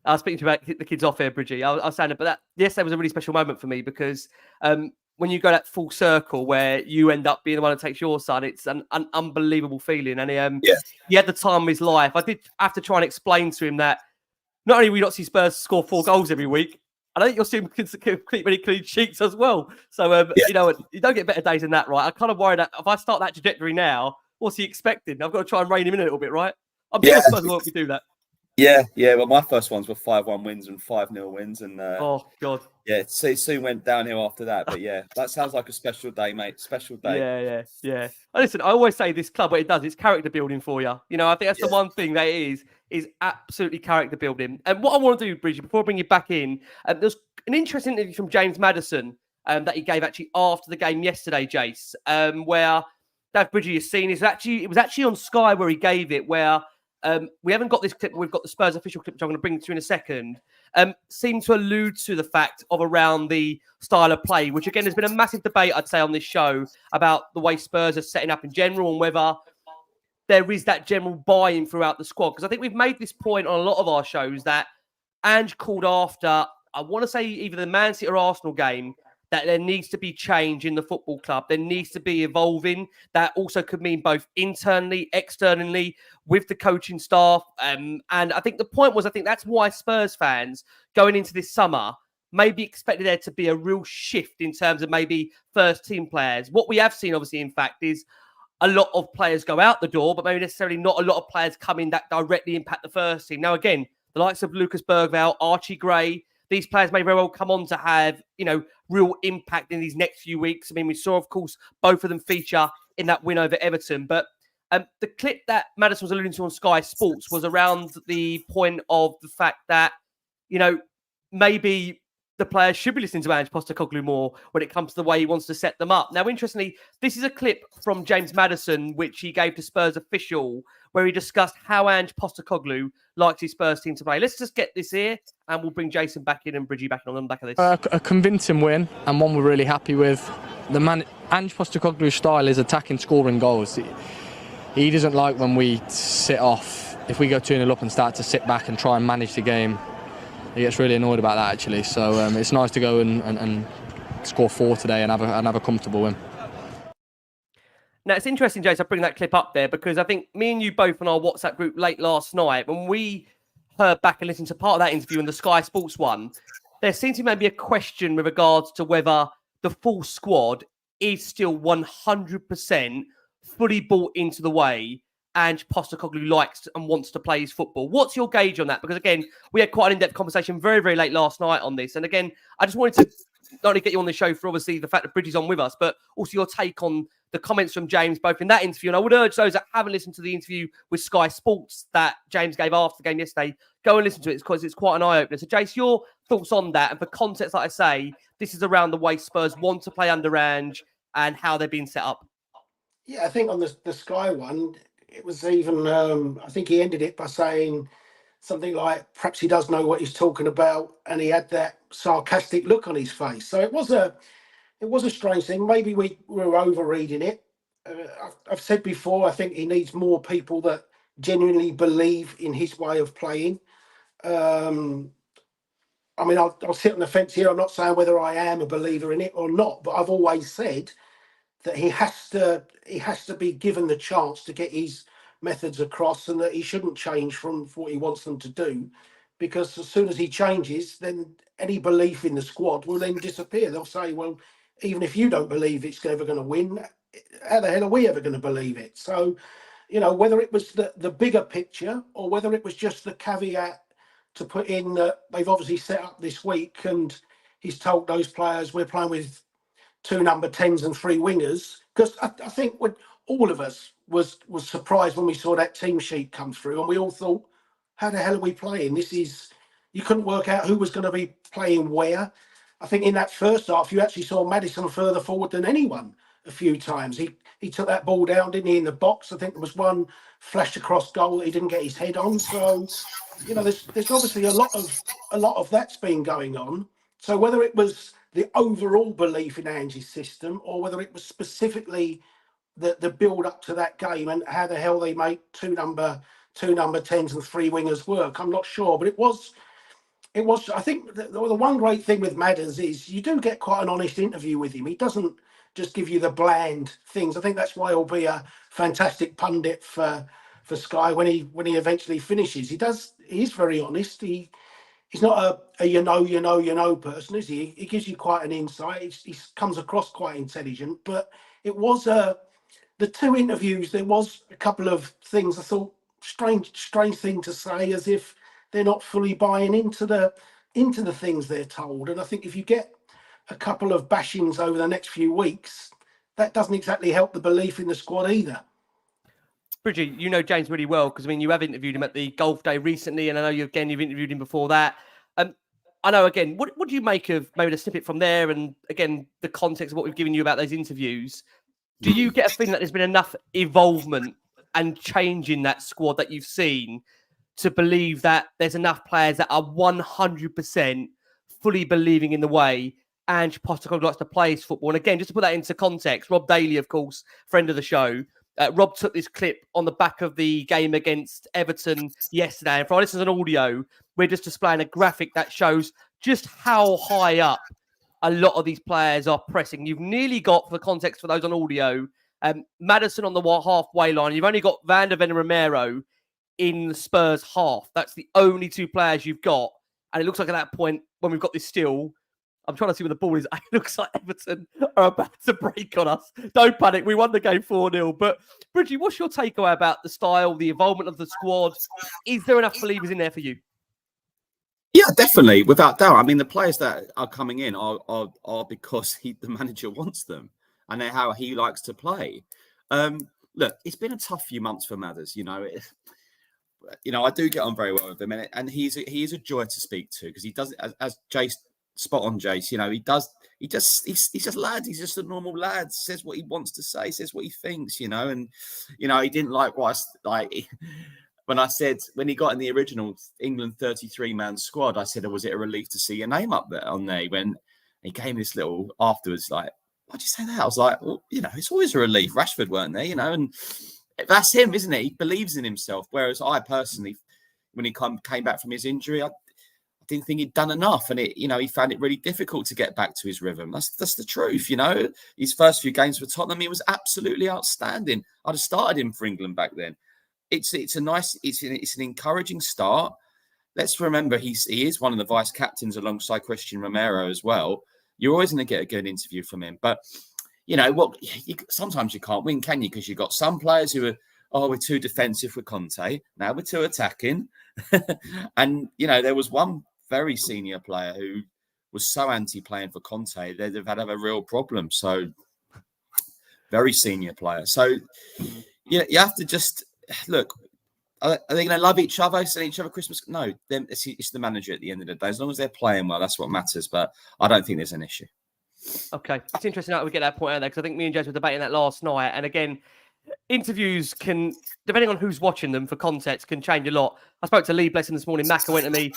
was speaking to you about the kids off here, Bridgie. I was saying it, but yesterday was a really special moment for me because when you go that full circle where you end up being the one that takes your son, it's an unbelievable feeling. And he had the time of his life. I did have to try and explain to him that not only will we not see Spurs score 4 goals every week, I don't think you'll see him keep many clean sheets as well. So, you know, you don't get better days than that, right? I kind of worry that if I start that trajectory now, what's he expecting? I've got to try and rein him in a little bit, right? I'm sure Spurs will help me do that. Yeah. Well, my first ones were 5-1 wins and 5-0 wins. And oh, God. Yeah, it soon went downhill after that. But yeah, that sounds like a special day, mate. Special day. Yeah. Listen, I always say this club, what it does, it's character building for you. You know, I think that's the one thing that it is absolutely character building. And what I want to do, Bridget, before I bring you back in, there's an interesting interview from James Maddison that he gave actually after the game yesterday, Jace, where Dave Bridgie has seen it was actually on Sky where he gave it, where we haven't got this clip, but we've got the Spurs official clip, which I'm going to bring to you in a second. Seemed to allude to the fact of around the style of play, which again has been a massive debate, I'd say, on this show about the way Spurs are setting up in general and whether there is that general buy-in throughout the squad. Because I think we've made this point on a lot of our shows that Ange called after, I want to say either the Man City or Arsenal game, that there needs to be change in the football club. There needs to be evolving. That also could mean both internally, externally, with the coaching staff. And I think the point was, I think that's why Spurs fans going into this summer maybe expected there to be a real shift in terms of maybe first team players. What we have seen, obviously, in fact, is a lot of players go out the door, but maybe necessarily not a lot of players come in that directly impact the first team. Now, again, the likes of Lucas Bergvall, Archie Gray, these players may very well come on to have, you know, real impact in these next few weeks. I mean, we saw, of course, both of them feature in that win over Everton. But the clip that Maddison was alluding to on Sky Sports was around the point of the fact that, you know, maybe the players should be listening to Ange Postecoglou more when it comes to the way he wants to set them up. Now, interestingly, this is a clip from James Maddison, which he gave to Spurs official, where he discussed how Ange Postecoglou likes his Spurs team to play. Let's just get this here, and we'll bring Jason back in and Bridgie back in on the back of this. A convincing win, and one we're really happy with. Ange Postecoglou's style is attacking, scoring goals. he doesn't like when we sit off. If we go 2-0 up and start to sit back and try and manage the game, he gets really annoyed about that, actually. So it's nice to go and score 4 today and have a comfortable win. Now, it's interesting, Jace, I bring that clip up there because I think me and you both on our WhatsApp group late last night, when we heard back and listened to part of that interview and the Sky Sports one, there seemed to be maybe a question with regards to whether the full squad is still 100% fully bought into the way and Postecoglou likes and wants to play his football. What's your gauge on that? Because, again, we had quite an in-depth conversation very, very late last night on this. And, again, I just wanted to not only get you on the show for, obviously, the fact that Bridge is on with us, but also your take on the comments from James, both in that interview. And I would urge those that haven't listened to the interview with Sky Sports that James gave after the game yesterday, go and listen to it because it's quite an eye-opener. So, Jace, your thoughts on that? And for context, like I say, this is around the way Spurs want to play under Ange and how they're being set up. Yeah, I think on the Sky one, it was even, I think he ended it by saying something like, perhaps he does know what he's talking about, and he had that sarcastic look on his face. So it was a strange thing. Maybe we were overreading it. I've said before, I think he needs more people that genuinely believe in his way of playing. I mean, I'll sit on the fence here. I'm not saying whether I am a believer in it or not, but I've always said that he has to be given the chance to get his methods across, and that he shouldn't change from what he wants them to do, because as soon as he changes, then any belief in the squad will then disappear. They'll say, well, even if you don't believe it's ever going to win, how the hell are we ever going to believe it? So, whether it was the bigger picture or whether it was just the caveat to put in that they've obviously set up this week and he's told those players we're playing with 2 number 10s and 3 wingers, because I think when all of us was surprised when we saw that team sheet come through, and we all thought, how the hell are we playing? You couldn't work out who was going to be playing where. I think in that first half, you actually saw Maddison further forward than anyone a few times. He took that ball down, didn't he, in the box? I think there was one flash across goal that he didn't get his head on. So, there's obviously a lot of that's been going on. So whether it was the overall belief in Ange's system or whether it was specifically the build up to that game and how the hell they make 2 number 10s and 3 wingers work, I'm not sure. But it was. I think the one great thing with Maddison is you do get quite an honest interview with him. He doesn't just give you the bland things. I think that's why he'll be a fantastic pundit for Sky when he eventually finishes. He's very honest. He's not a you know person, is he? He gives you quite an insight. He comes across quite intelligent. But it was the 2 interviews. There was a couple of things I thought strange thing to say, as if they're not fully buying into the things they're told. And I think if you get a couple of bashings over the next few weeks, that doesn't exactly help the belief in the squad either. Bridget, you know James really well because, you have interviewed him at the golf day recently, and I know you've interviewed him before that. I know, again, what do you make of maybe the snippet from there and, again, the context of what we've given you about those interviews? Do you get a feeling that there's been enough involvement and change in that squad that you've seen to believe that there's enough players that are 100% fully believing in the way Ange Postecoglou likes to play his football? And again, just to put that into context, Rob Daly, of course, friend of the show, Rob took this clip on the back of the game against Everton yesterday. And for our listeners on audio, we're just displaying a graphic that shows just how high up a lot of these players are pressing. You've nearly got, for the context for those on audio, Maddison on the halfway line. You've only got Van der Ven and Romero in the Spurs half. That's the only 2 players you've got. And it looks like at that point, when we've got this still, I'm trying to see where the ball is. It looks like Everton are about to break on us. Don't panic. We won the game 4-0. But, Bridgie, what's your takeaway about the style, the involvement of the squad? Is there enough believers in there for you? Yeah, definitely, without doubt. I mean, the players that are coming in are because the manager wants them and they're how he likes to play. Look, it's been a tough few months for Maddison. I do get on very well with him, and he is a joy to speak to because he does, as Jace, spot on, Jace. He's just lad. He's just a normal lad. Says what he wants to say. Says what he thinks. And he didn't like what when I said when he got in the original England 33-man squad. I said, was it a relief to see your name up there on there? When he gave me this little afterwards, like, why'd you say that? I was like, well, it's always a relief. Rashford weren't there, and that's him, isn't it? He believes in himself. Whereas I personally, when he came back from his injury, I didn't think he'd done enough, and he found it really difficult to get back to his rhythm. That's the truth, His first few games for Tottenham, he was absolutely outstanding. I'd have started him for England back then. It's an encouraging start. Let's remember he is one of the vice captains alongside Christian Romero as well. You're always going to get a good interview from him, but sometimes you can't win, can you? Because you've got some players who are, we're too defensive with Conte. Now we're too attacking, and there was one very senior player who was so anti-playing for Conte, they'd have had a real problem. So, very senior player. So, you have to just look. Are they going to love each other, send each other Christmas? No, it's the manager at the end of the day. As long as they're playing well, that's what matters. But I don't think there's an issue. Okay, it's interesting that we get that point out there, because I think me and Jez were debating that last night. And again, interviews can, depending on who's watching them for context, can change a lot. I spoke to Lee Blessing this morning. Macca went to me,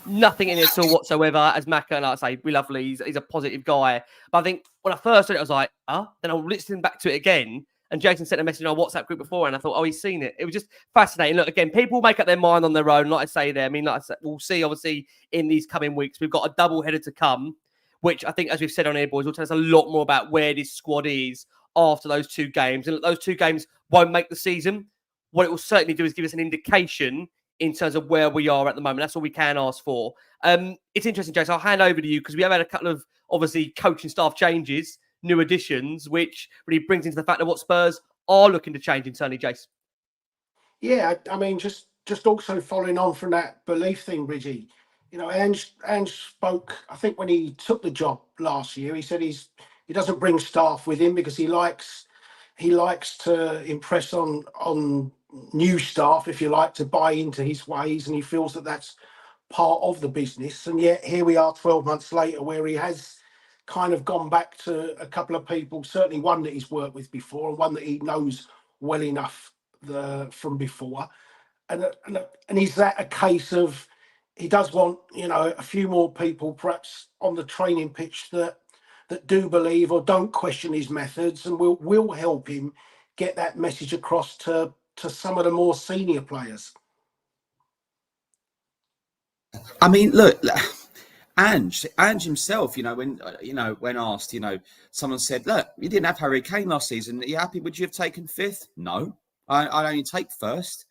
nothing in it at all whatsoever. As Macca, like I say, we love Lee. He's a positive guy. But I think when I first heard it, I was like, Then I was listening back to it again. And Jason sent a message in our WhatsApp group before, and I thought, he's seen it. It was just fascinating. Look, again, people make up their mind on their own. Like I say there, like I said, we'll see, obviously, in these coming weeks. We've got a double header to come, which I think, as we've said on Air Boys, will tell us a lot more about where this squad is after those two games. And those two games won't make the season. What it will certainly do is give us an indication in terms of where we are at the moment. That's all we can ask for. It's interesting, Jason. I'll hand over to you, because we have had a couple of, obviously, coaching staff changes, new additions, which really brings into the fact of what Spurs are looking to change internally, Jace. Yeah, I mean, just also following on from that belief thing, Bridgie. Ange spoke, I think, when he took the job last year. He said he doesn't bring staff with him because he likes to impress on new staff, if you like, to buy into his ways, and he feels that that's part of the business. And yet here we are 12 months later, where he has kind of gone back to a couple of people, certainly one that he's worked with before and one that he knows well enough from before. And is that a case of he does want, a few more people perhaps on the training pitch that do believe or don't question his methods, and will help him get that message across to some of the more senior players? I mean, look, Ange himself, when asked, someone said, look, you didn't have Harry Kane last season. Are you happy? Would you have taken fifth? No, I'd only take first.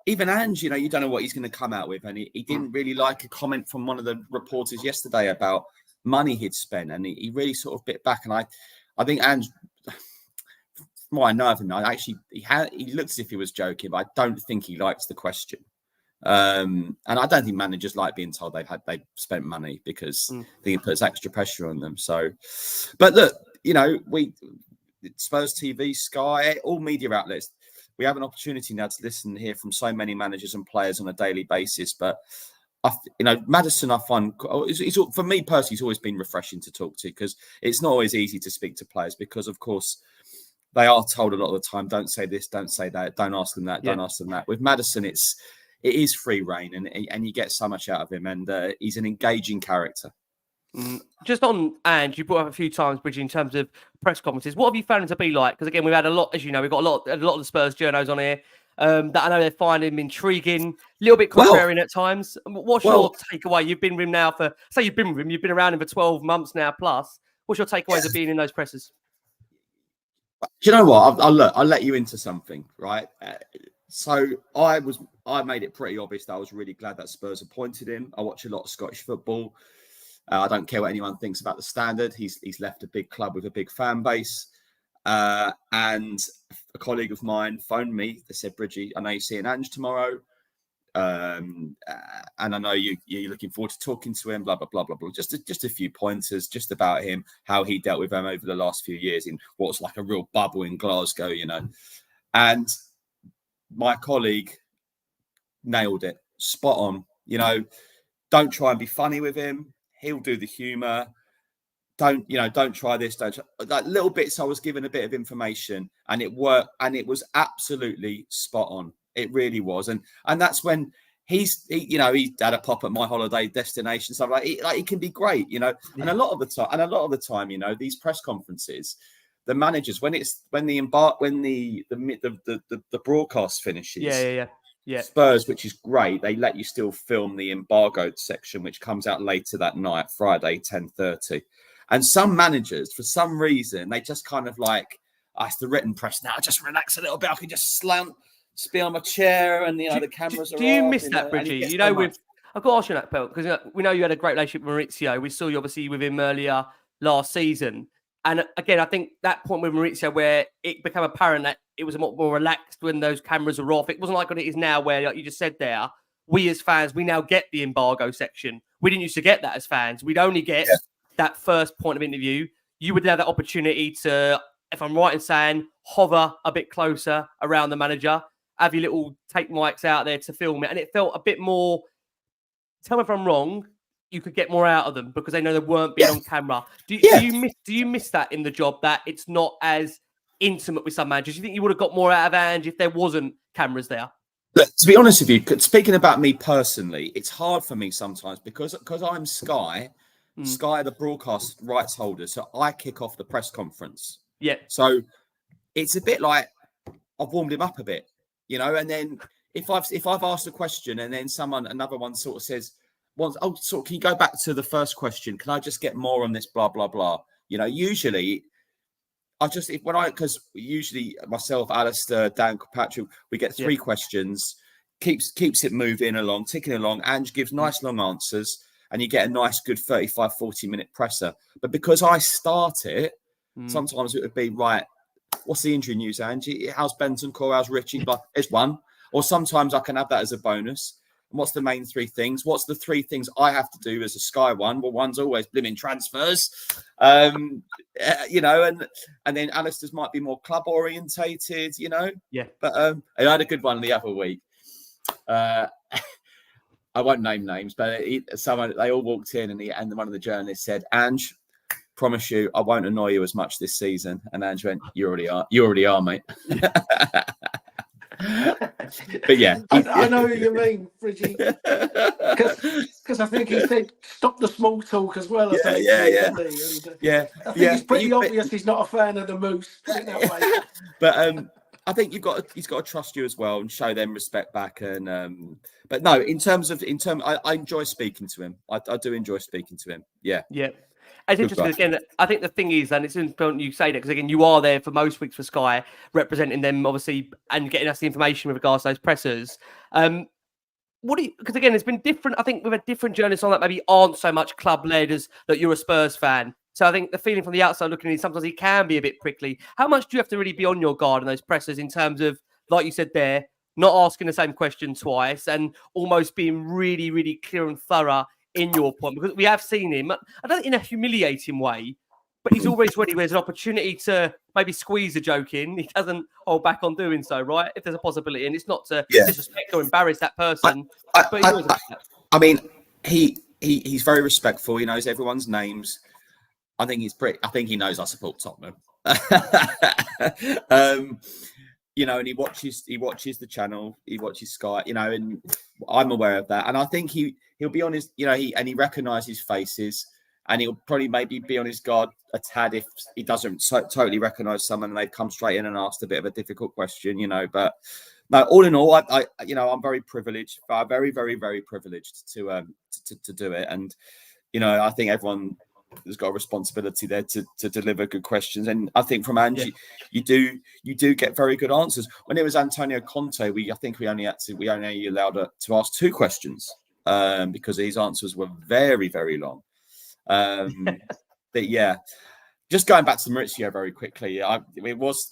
Even Ange, you don't know what he's going to come out with. And he didn't really like a comment from one of the reporters yesterday about money he'd spent. And he really sort of bit back. And I think Ange, from what I know of him, he looked as if he was joking, but I don't think he likes the question. And I don't think managers like being told they've spent money, because I think it puts extra pressure on them. So, but look, Spurs TV, Sky, all media outlets, we have an opportunity now to listen and hear from so many managers and players on a daily basis. But Maddison, I find, for me personally, he's always been refreshing to talk to, because it's not always easy to speak to players, because of course they are told a lot of the time, don't say this, don't say that, don't ask them that, don't ask them that. With Maddison, it is free reign, and you get so much out of him, and he's an engaging character. Just on Ange, you brought up a few times, Bridgie, in terms of press conferences. What have you found him to be like? Because again, we've had a lot, as you know, we've got a lot of the Spurs journos on here that I know they find him intriguing, a little bit contrarian at times. What's your takeaway? You've been with him now you've been around him for 12 months now plus. What's your takeaways of being in those presses? Do you know what? I'll let you into something, right? So I made it pretty obvious that I was really glad that Spurs appointed him. I watch a lot of Scottish football. I don't care what anyone thinks about the Standard. He's left a big club with a big fan base. And a colleague of mine phoned me. They said, Bridgie, I know you're seeing Ange tomorrow. And I know you're looking forward to talking to him, blah, blah, blah, blah, blah. Just a few pointers just about him, how he dealt with them over the last few years in what was like a real bubble in Glasgow, And my colleague nailed it. Spot on. Don't try and be funny with him. He'll do the humour. Don't try this. Like little bits. I was given a bit of information, and it worked, and it was absolutely spot on. It really was, and that's when he had a pop at my holiday destination stuff. He can be great, And a lot of the time, these press conferences, the managers when the broadcast finishes. Yeah. Spurs, which is great, they let you still film the embargoed section, which comes out later that night, Friday 10:30. And some managers, for some reason, they just kind of like, it's the written press now. Just relax a little bit. I can just be on my chair, and the cameras are. Do you off, miss that, Bridgie? You know, I've got to ask you that, Pelt, because we know you had a great relationship with Maurizio. We saw you obviously with him earlier last season. And again, I think that point with Maurizio where it became apparent that it was a lot more relaxed when those cameras were off. It wasn't like what it is now where, like you just said there, we as fans, we now get the embargo section. We didn't used to get that as fans. We'd only get that first point of interview. You would have that opportunity to, if I'm right in saying, hover a bit closer around the manager, have your little tape mics out there to film it. And it felt a bit more, tell me if I'm wrong, you could get more out of them because they know they weren't being on camera. Do you miss that in the job, that it's not as intimate with some managers? Do you think you would have got more out of Ange if there wasn't cameras there? Look, to be honest with you, speaking about me personally, it's hard for me sometimes because I'm Sky. Sky are the broadcast rights holders, so I kick off the press conference. Yeah. So it's a bit like I've warmed him up a bit, and then if I've asked a question and then another one sort of says, can you go back to the first question? Can I just get more on this? Blah blah blah. Usually, because usually myself, Alistair, Dan, Patrick, we get 3 questions, keeps it moving along, ticking along. Ange gives nice long answers, and you get a nice, good 35, 40-minute presser. But because I start it, sometimes it would be right. What's the injury news, Angie? How's Benton Core? How's Richie? But it's one. Or sometimes I can have that as a bonus. What's the main 3 things? What's the 3 things I have to do as a Sky one? Well, one's always blimmin' transfers, and then Alistair's might be more club orientated, Yeah. But I had a good one the other week. I won't name names, but they all walked in, and one of the journalists said, "Ange, promise you, I won't annoy you as much this season." And Ange went, "You already are, mate." But yeah, I know what you mean, Bridgie. Because I think he said stop the small talk as well. Yeah. I think it's pretty obvious he's not a fan of the Moose. Put it that way. But I think he's got to trust you as well and show them respect back. And but no, I enjoy speaking to him. I do enjoy speaking to him. Yeah. It's interesting, again, I think the thing is, and it's important you say that, because again, you are there for most weeks for Sky, representing them, obviously, and getting us the information with regards to those pressers. Because again, it's been different, I think, with a different journalists on that maybe aren't so much club-led as that you're a Spurs fan. So I think the feeling from the outside looking in, sometimes he can be a bit prickly. How much do you have to really be on your guard in those pressers in terms of, like you said there, not asking the same question twice and almost being really, really clear and thorough in your point? Because we have seen him, I don't think in a humiliating way, but he's always ready when there's an opportunity to maybe squeeze a joke in. He doesn't hold back on doing so, right? If there's a possibility, and it's not to disrespect or embarrass that person. I mean, he's very respectful. He knows everyone's names. I think he knows I support Tottenham. And he watches the channel, he watches Sky, and I'm aware of that. And I think he'll be on his, he recognises faces, and he'll probably maybe be on his guard a tad if he doesn't totally recognise someone and they've come straight in and asked a bit of a difficult question, But no, all in all, I'm very privileged, very, very, very privileged to do it. And, I think everyone has got a responsibility there to deliver good questions. And I think from Ange, you do get very good answers. When it was Antonio Conte, we only allowed to ask 2 questions because his answers were very, very long. But yeah, just going back to Maurizio very quickly. I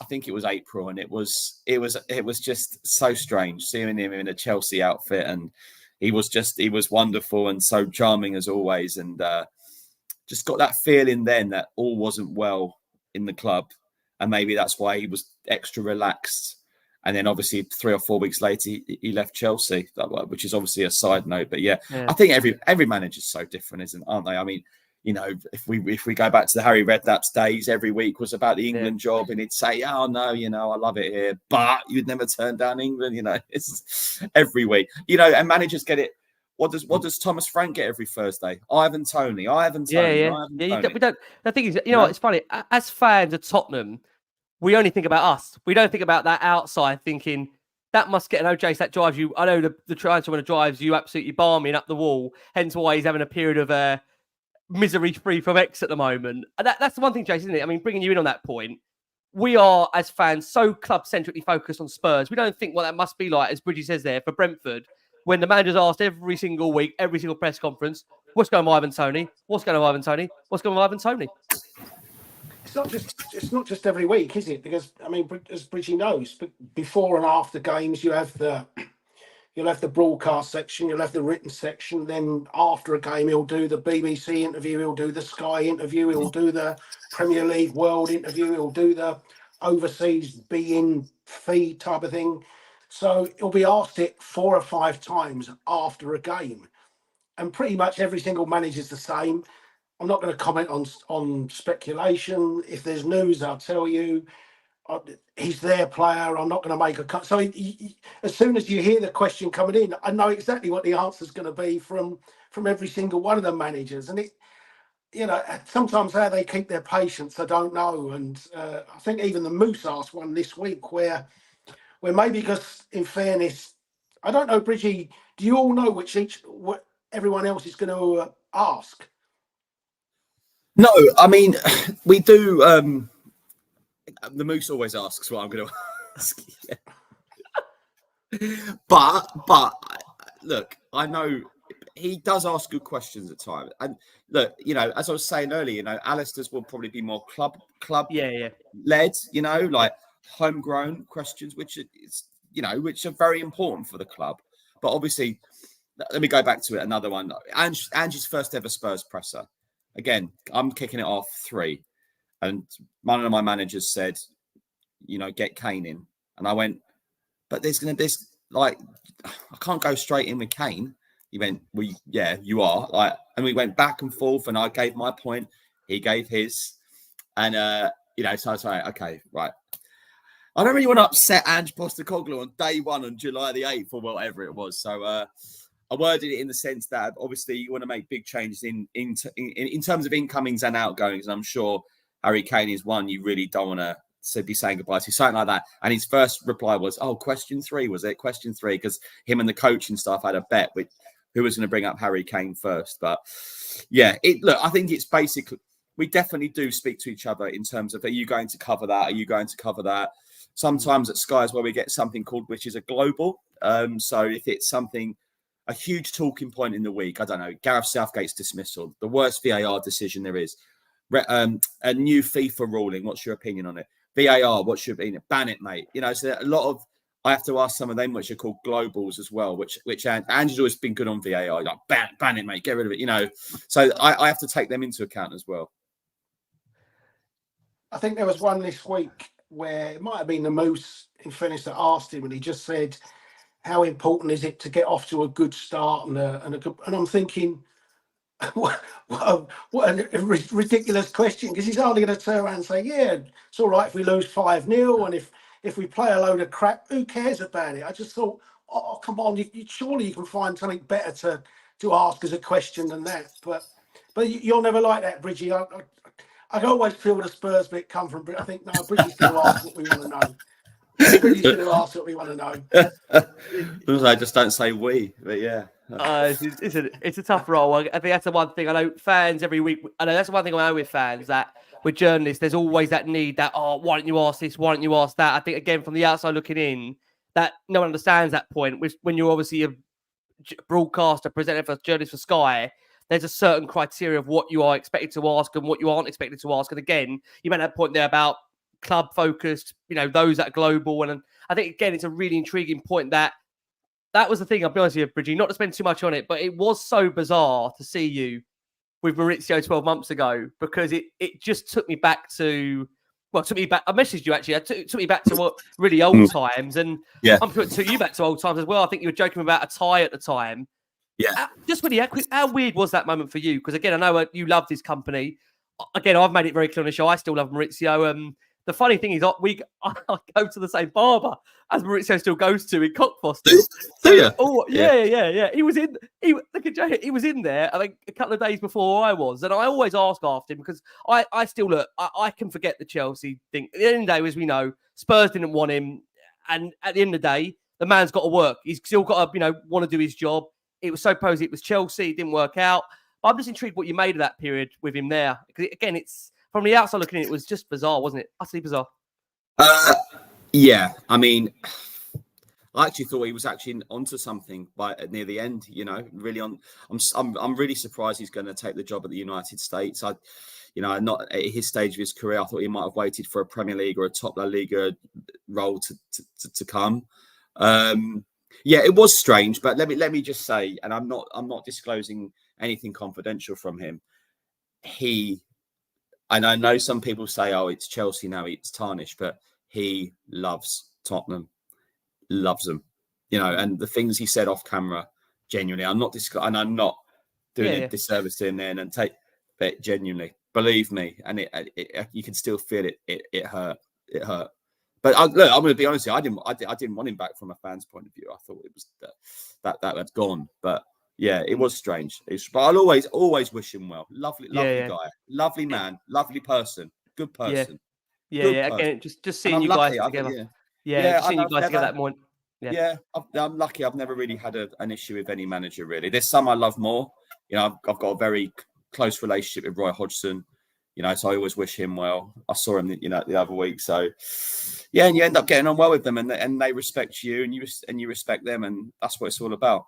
think it was April, and it was just so strange seeing him in a Chelsea outfit, and he was wonderful and so charming as always, and just got that feeling then that all wasn't well in the club, and maybe that's why he was extra relaxed. And then obviously 3 or 4 weeks later, he left Chelsea, which is obviously a side note. But yeah. I think every manager's so different, aren't they? I mean, if we go back to the Harry Redknapp's days, every week was about the England job, and he'd say, "Oh no, I love it here," but you'd never turn down England. It's every week. And managers get it What does Thomas Frank get every Thursday? Ivan Toney. Ivan Toney. Yeah. Ivan Yeah, Toney. we don't. The thing is, you know what? It's funny. As fans of Tottenham, we only think about us. We don't think about that outside thinking that must get an OJ. That drives you. I know the transfer when it drives you absolutely balmy and up the wall. Hence why he's having a period of misery free from X at the moment. And that's the one thing, Jace, isn't it? I mean, bringing you in on that point, we are as fans so club centrically focused on Spurs. We don't think what that must be like, as Bridgie says there, for Brentford, when the manager's asked every single week, every single press conference, what's going on with Ivan Toney? What's going on with Ivan Toney? What's going on with Ivan Toney? It's not just every week, is it? Because I mean, as Bridgie knows, but before and after games, you'll have the broadcast section, you'll have the written section. Then after a game, he'll do the BBC interview, he'll do the Sky interview, he'll do the Premier League World interview, he'll do the overseas be-in feed type of thing. So he'll be asked it 4 or 5 times after a game, and pretty much every single manager's the same. I'm not going to comment on speculation. If there's news, I'll tell you. He's their player. I'm not going to make a cut. So as soon as you hear the question coming in, I know exactly what the answer is going to be from every single one of the managers. And sometimes how they keep their patience, I don't know. And I think even the Moose asked one this week where maybe because, in fairness, I don't know, Bridgie, do you all know what everyone else is going to ask? No, I mean, we do. The Moose always asks what I'm going to ask. But look, I know he does ask good questions at times. And look, as I was saying earlier, Alistair's will probably be more club led, like homegrown questions, which are very important for the club. But obviously, let me go back to it. Another one, Angie's first ever Spurs presser. Again, I'm kicking it off 3. And one of my managers said, get Kane in. And I went, but I can't go straight in with Kane. He went, well, yeah, you are. And we went back and forth, and I gave my point. He gave his. And, so I was like, okay, right. I don't really want to upset Ange Postecoglou on day 1 on July the 8th or whatever it was. So I worded it in the sense that obviously you want to make big changes in terms of incomings and outgoings. And I'm sure Harry Kane is one you really don't want to be saying goodbye to, something like that. And his first reply was, question 3, was it? Question 3, because him and the coach and stuff had a bet with who was going to bring up Harry Kane first. But yeah, I think it's basically, we definitely do speak to each other in terms of, are you going to cover that? Are you going to cover that? Sometimes at Sky is where we get something called, which is a global. So if it's something, a huge talking point in the week, I don't know, Gareth Southgate's dismissal, the worst VAR decision there is, a new FIFA ruling, what's your opinion on it? VAR, what's your opinion? Ban it, mate. So a lot of, I have to ask some of them, which are called globals as well, which Andrew's always been good on VAR, like ban it, mate, get rid of it, So I have to take them into account as well. I think there was one this week where it might have been the Moose, in fairness, that asked him, and he just said, how important is it to get off to a good start and I'm thinking, what a ridiculous question, because he's hardly going to turn around and say, yeah, it's all right if we lose 5-0, and if we play a load of crap, who cares about it? I just thought, oh, come on, surely you can find something better to ask as a question than that. But you're never like that, Bridgie. I always feel the Spurs bit come from, I think, no, Bridgie's going to ask what we want to know. Bridgie's going to ask what we want to know. I just don't say we, but yeah. It's a tough role. I think that's the one thing I know fans every week. I know that's the one thing I know with fans, that with journalists, there's always that need that, why don't you ask this? Why don't you ask that? I think, again, from the outside looking in, that no one understands that point, which when you're obviously a broadcaster, presenter for journalist for Sky, there's a certain criteria of what you are expected to ask and what you aren't expected to ask. And again, you made that point there about club focused, those that are global. And I think, again, it's a really intriguing point that was the thing, I'll be honest with you, Bridgie, not to spend too much on it, but it was so bizarre to see you with Maurizio 12 months ago, because it just took me back to, I messaged you actually, it took me back to what really old times. And yeah, I'm sure it took you back to old times as well. I think you were joking about a tie at the time. Yeah. Just really, how weird was that moment for you? Because again, I know you love this company. Again, I've made it very clear on the show. I still love Maurizio. The funny thing is, I go to the same barber as Maurizio still goes to in Cockfosters. Do you? Oh, yeah. He was in. Look at Jay. He was in there. I think a couple of days before I was, and I always ask after him because I still look. I can forget the Chelsea thing. At the end of the day, as we know, Spurs didn't want him, and at the end of the day, the man's got to work. He's still got to, want to do his job. It was so posy. It was Chelsea. It didn't work out. But I'm just intrigued what you made of that period with him there. Because again, it's from the outside looking in, it was just bizarre, wasn't it? Utterly bizarre. Yeah, I mean, I actually thought he was actually onto something near the end. Really on. I'm really surprised he's going to take the job at the United States. Not at his stage of his career. I thought he might have waited for a Premier League or a top La Liga role to come. Yeah, it was strange, but let me just say, and I'm not disclosing anything confidential from him. And I know some people say, "Oh, it's Chelsea now; it's tarnished," but he loves Tottenham, loves them, And the things he said off camera, genuinely, I'm not doing a disservice to him then, and take it genuinely. Believe me, and it you can still feel it. It hurt. It hurt. But I'm going to be honest with you. I didn't want him back from a fan's point of view. I thought it was that had gone. But yeah, it was strange. But I'll always wish him well. Lovely guy, lovely man, lovely person, good person. Yeah. Again, just seeing you guys together. Just seeing you guys together that morning. Yeah, I'm lucky. I've never really had an issue with any manager. Really, there's some I love more. I've got a very close relationship with Roy Hodgson. So I always wish him well. I saw him, the other week. So, yeah, and you end up getting on well with them, and they respect you, and you respect them, and that's what it's all about.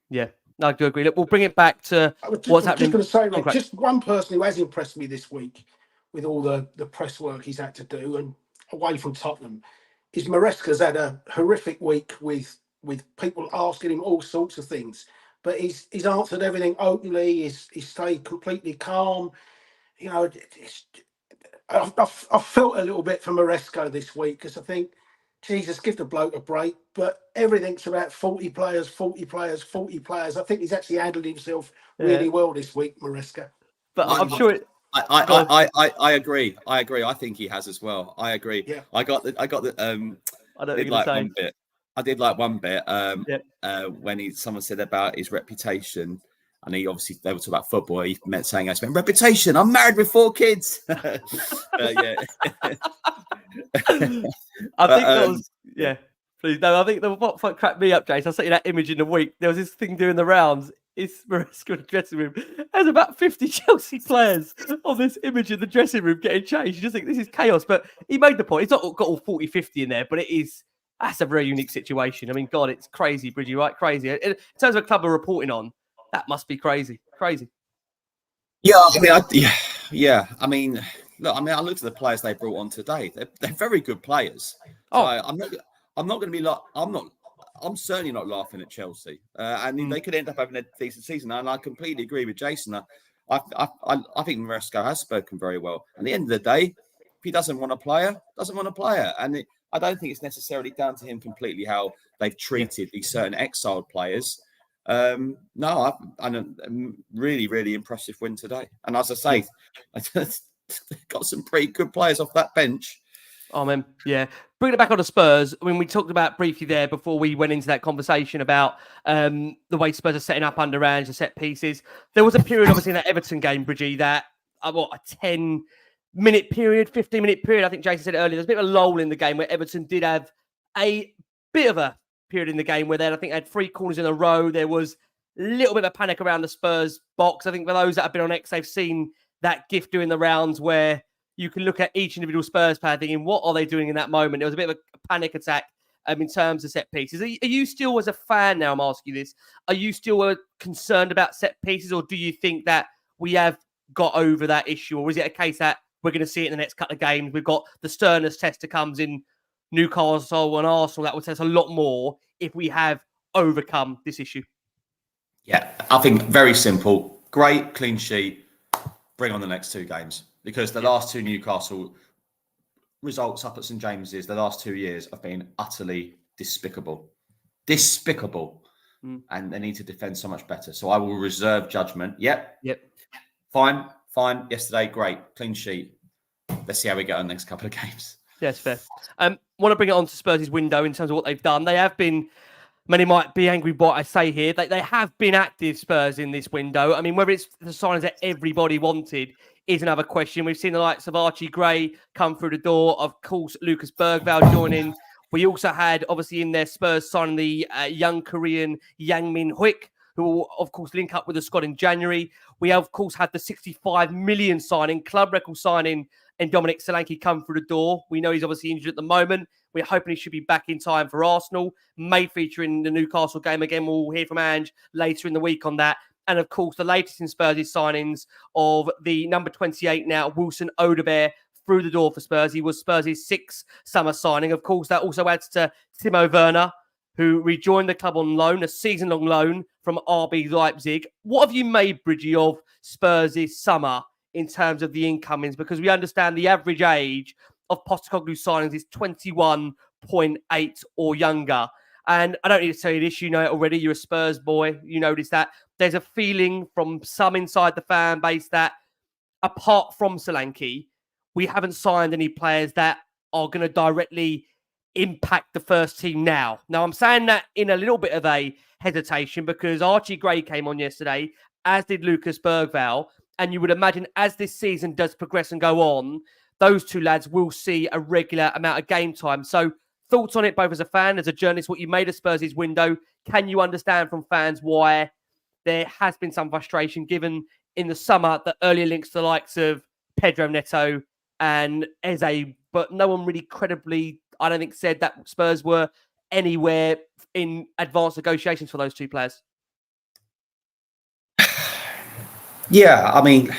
Yeah, I do agree. Look, we'll bring it back to what's happening. Just going to say, Rob, just one person who has impressed me this week with all the press work he's had to do, and away from Tottenham, is Maresca's had a horrific week with people asking him all sorts of things, but he's answered everything openly. He's stayed completely calm. I've felt a little bit for Maresca this week because I think, Jesus, give the bloke a break. But everything's about 40 players. I think he's actually handled himself really well this week, Maresca. But I'm sure. I agree. I think he has as well. I agree. Yeah. I got the. I don't did like one bit. I did like one bit when someone said about his reputation. And they were talking about football. He meant saying, I spent reputation. I'm married with 4 kids. Yeah. I think that was, please. No, I think what cracked me up, Jason, I sent you that image in the week. There was this thing doing the rounds. It's Maresca in the dressing room. There's about 50 Chelsea players on this image in the dressing room getting changed. You just think this is chaos. But he made the point. It's not got all 40, 50 in there, but that's a very unique situation. I mean, God, it's crazy, Bridgie, right? Crazy. In terms of a club are reporting on, that must be crazy. Yeah, I mean, look, I looked at the players they brought on today. They're very good players. So I'm not going to be like, I'm certainly not laughing at Chelsea. And they could end up having a decent season. And I completely agree with Jason. I think Maresca has spoken very well. At the end of the day, if he doesn't want a player, And I don't think it's necessarily down to him completely how they've treated these certain exiled players. I'm really, really impressive win today. And as I say, got some pretty good players off that bench. Oh, man. Yeah. Bringing it back on the Spurs, I mean, we talked about briefly there before we went into that conversation about the way Spurs are setting up under Ange, the set pieces. There was a period, obviously, in that Everton game, Bridgie, that, a 10-minute period, 15-minute period, I think Jason said it earlier, there's a bit of a lull in the game where Everton did have a bit of a period in the game where I think they had 3 corners in a row. There was a little bit of a panic around the Spurs box. I think for those that have been on X, they've seen that gif doing the rounds where you can look at each individual Spurs player thinking, what are they doing in that moment? There was a bit of a panic attack in terms of set pieces. Are you still, as a fan now, I'm asking you this, are you still concerned about set pieces, or do you think that we have got over that issue? Or is it a case that we're going to see it in the next couple of games? We've got the sternest test that comes in Newcastle and Arsenal. That will tell us a lot more if we have overcome this issue. Yeah, I think very simple. Great, clean sheet. Bring on the next 2 games. Because the last 2 Newcastle results up at St James's, the last 2 years have been utterly despicable. And they need to defend so much better. So I will reserve judgment. Yep. Fine. Yesterday, great. Clean sheet. let's see how we get on the next couple of games. Yeah, it's fair. Want to bring it on to Spurs' window in terms of what they've done. They have been, many might be angry by what I say here, they have been active, Spurs, in this window. I mean, whether it's the signings that everybody wanted is another question. We've seen the likes of Archie Gray come through the door. Of course, Lucas Bergvall joining. We also had, obviously, in their Spurs signing the young Korean Yang Min-hyuk, who will, of course, link up with the squad in January. We, of course, had the 65 million signing, club record signing, and Dominic Solanke come through the door. We know he's obviously injured at the moment. We're hoping he should be back in time for Arsenal. May feature in the Newcastle game. Again, we'll hear from Ange later in the week on that. And, of course, the latest in Spurs' signings of the number 28 now, Wilson Odobert, through the door for Spurs. He was Spurs' sixth summer signing. Of course, that also adds to Timo Werner, who rejoined the club on loan, a season-long loan from RB Leipzig. What have you made, Bridgie, of Spurs' summer in terms of the incomings? Because we understand the average age of Postecoglou signings is 21.8 or younger. And I don't need to tell you this, you know it already. You're a Spurs boy. You notice that. There's a feeling from some inside the fan base that apart from Solanke, we haven't signed any players that are going to directly impact the first team now. Now, I'm saying that in a little bit of a hesitation because Archie Gray came on yesterday, as did Lucas Bergvall. And you would imagine as this season does progress and go on, those two lads will see a regular amount of game time. So thoughts on it, both as a fan, as a journalist, what you made of Spurs' window. Can you understand from fans why there has been some frustration given in the summer the earlier links to the likes of Pedro Neto and Eze, but no one really credibly, I don't think, said that Spurs were anywhere in advanced negotiations for those two players? Yeah, I mean,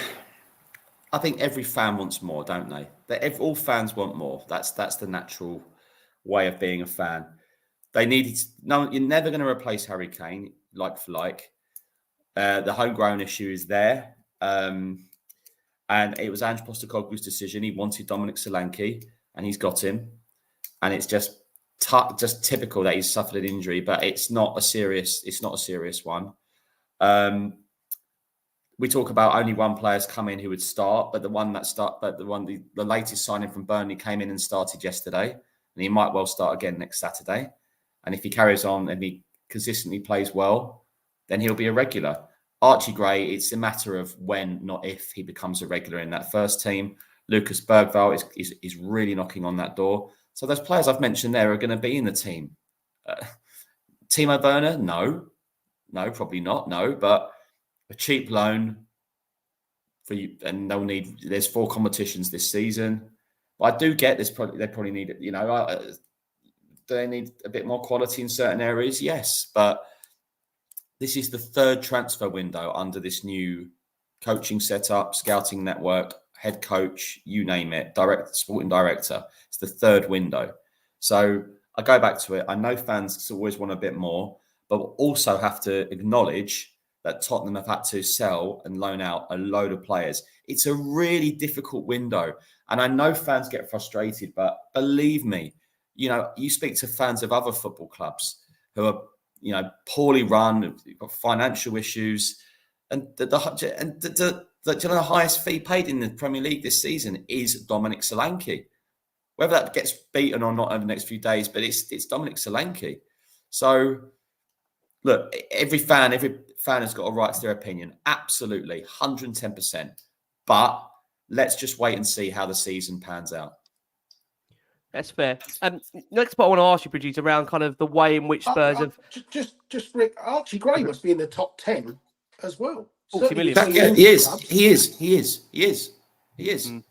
I think every fan wants more, don't they? All fans want more. That's the natural way of being a fan. They needed no. You're never going to replace Harry Kane, like for like. The homegrown issue is there, and it was Ange Postecoglou's decision. He wanted Dominic Solanke, and he's got him. And it's just typical that he's suffered an injury, but it's not a serious one. We talk about only one player's come in who would start, but the latest signing from Burnley came in and started yesterday, and he might well start again next Saturday. And if he carries on and he consistently plays well, then he'll be a regular. Archie Gray, it's a matter of when, not if, he becomes a regular in that first team. Lucas Bergvall is really knocking on that door. So those players I've mentioned there are going to be in the team. Timo Werner, no, probably not, no, but a cheap loan for you, and there's 4 competitions this season. But I do get this. They probably need it. You know, do they need a bit more quality in certain areas? Yes, but this is the 3rd transfer window under this new coaching setup, scouting network, head coach, you name it, sporting director. It's the 3rd window. So I go back to it. I know fans always want a bit more, but we'll also have to acknowledge that Tottenham have had to sell and loan out a load of players. It's a really difficult window. And I know fans get frustrated, but believe me, you know, you speak to fans of other football clubs who are, you know, poorly run, you've got financial issues, and the highest fee paid in the Premier League this season is Dominic Solanke. Whether that gets beaten or not over the next few days, but it's Dominic Solanke. So, look, every fan has got a right to their opinion. Absolutely, 110%. But let's just wait and see how the season pans out. That's fair. Next part I want to ask you, Bridget, around kind of the way in which Spurs have... Just Rick, Archie Gray must be in the top 10 as well. 40 million. Yeah, he is. He is. Mm.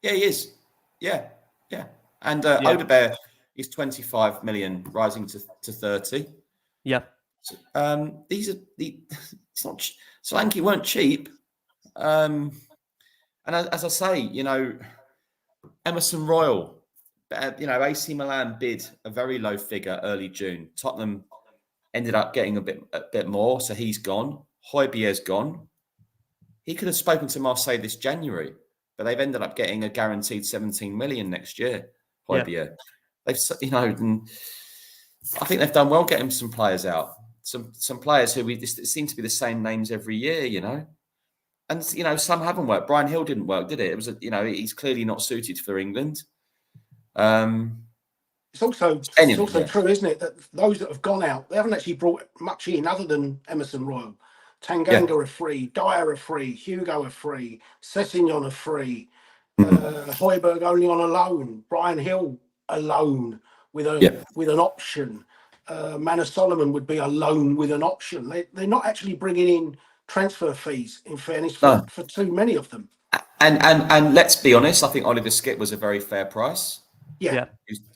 Yeah, he is. Yeah. And Odobert is 25 million, rising to 30. Yeah. It's not Solanke weren't cheap. And as I say, you know, Emerson Royal, you know, AC Milan bid a very low figure early June. Tottenham ended up getting a bit more, so he's gone. Højbjerg's gone. He could have spoken to Marseille this January, but they've ended up getting a guaranteed 17 million next year. Højbjerg. Yeah. They've, you know, and I think they've done well getting some players out. Some players who it seem to be the same names every year, you know. And some haven't worked. Brian Hill didn't work, did it? It was he's clearly not suited for England. It's also true, isn't it, that those that have gone out, they haven't actually brought much in other than Emerson Royal. Tanganga are free, Dyer are free, Hugo are free, Sessegnon are free, Højbjerg only on a loan, Brian Hill a loan with an option. Manor Solomon would be a loan with an option. They're not actually bringing in transfer fees, in fairness, for too many of them. And let's be honest, I think Oliver Skipp was a very fair price. Yeah.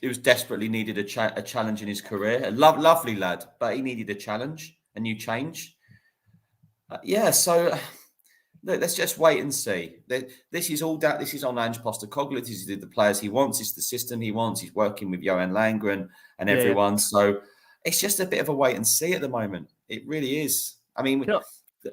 He was desperately needed a challenge in his career. A lovely lad, but he needed a challenge, a new change. So look, let's just wait and see. This is all that. This is on Ange Postecoglou. This is the players he wants. It's the system he wants. He's working with Johan Langer and everyone. So it's just a bit of a wait and see at the moment. It really is. I mean,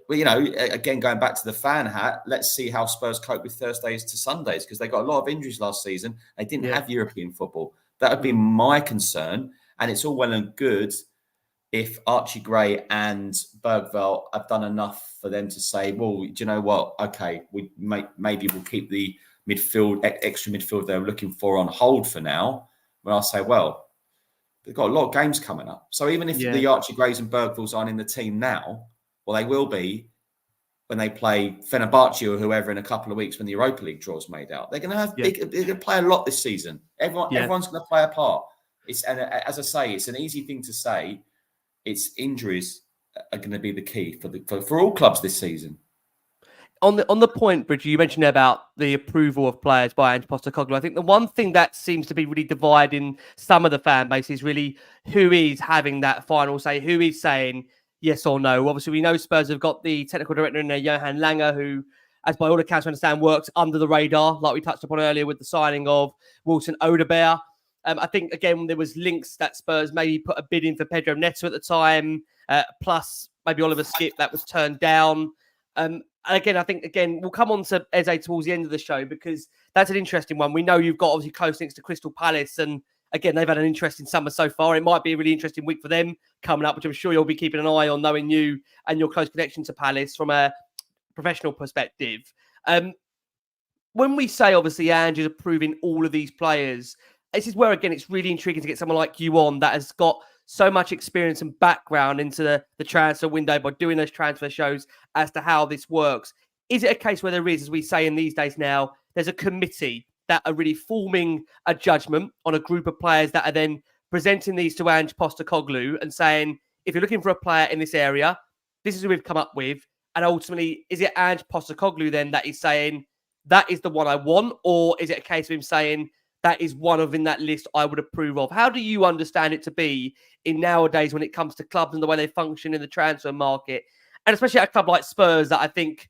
again, going back to the fan hat, let's see how Spurs cope with Thursdays to Sundays, because they got a lot of injuries last season. They didn't have European football. That would be my concern. And it's all well and good if Archie Gray and Bergveld have done enough for them to say, well, do you know what? Okay, maybe we'll keep the extra midfield they're looking for on hold for now. When I say, well, they've got a lot of games coming up. So even if the Archie Grays and Bergvelds aren't in the team now, well, they will be when they play Fenerbahce or whoever in a couple of weeks when the Europa League draw's made out. They're going to have they're going to play a lot this season. Everyone's going to play a part. And as I say, it's an easy thing to say. It's injuries are going to be the key for all clubs this season. On the point, Bridget, you mentioned about the approval of players by Ange Postecoglou. I think the one thing that seems to be really dividing some of the fan base is really who is having that final say, who is saying yes or no. Obviously, we know Spurs have got the technical director in there, Johan Langer, who, as by all accounts I understand, works under the radar, like we touched upon earlier with the signing of Wilson Odobert. I think, again, there was links that Spurs maybe put a bid in for Pedro Neto at the time, plus maybe Oliver Skipp, that was turned down. Again, I think, we'll come on to Eze towards the end of the show, because that's an interesting one. We know you've got obviously close links to Crystal Palace, and again, they've had an interesting summer so far. It might be a really interesting week for them coming up, which I'm sure you'll be keeping an eye on, knowing you and your close connection to Palace from a professional perspective. When we say, obviously, Ange is approving all of these players, this is where, again, it's really intriguing to get someone like you on that has got so much experience and background into the transfer window by doing those transfer shows as to how this works. Is it a case where there is, as we say in these days now, there's a committee that are really forming a judgment on a group of players that are then presenting these to Ange Postecoglou and saying, if you're looking for a player in this area, this is who we've come up with. And ultimately, is it Ange Postecoglou then that is saying, that is the one I want? Or is it a case of him saying, that is one of in that list I would approve of? How do you understand it to be in nowadays when it comes to clubs and the way they function in the transfer market? And especially at a club like Spurs, that I think,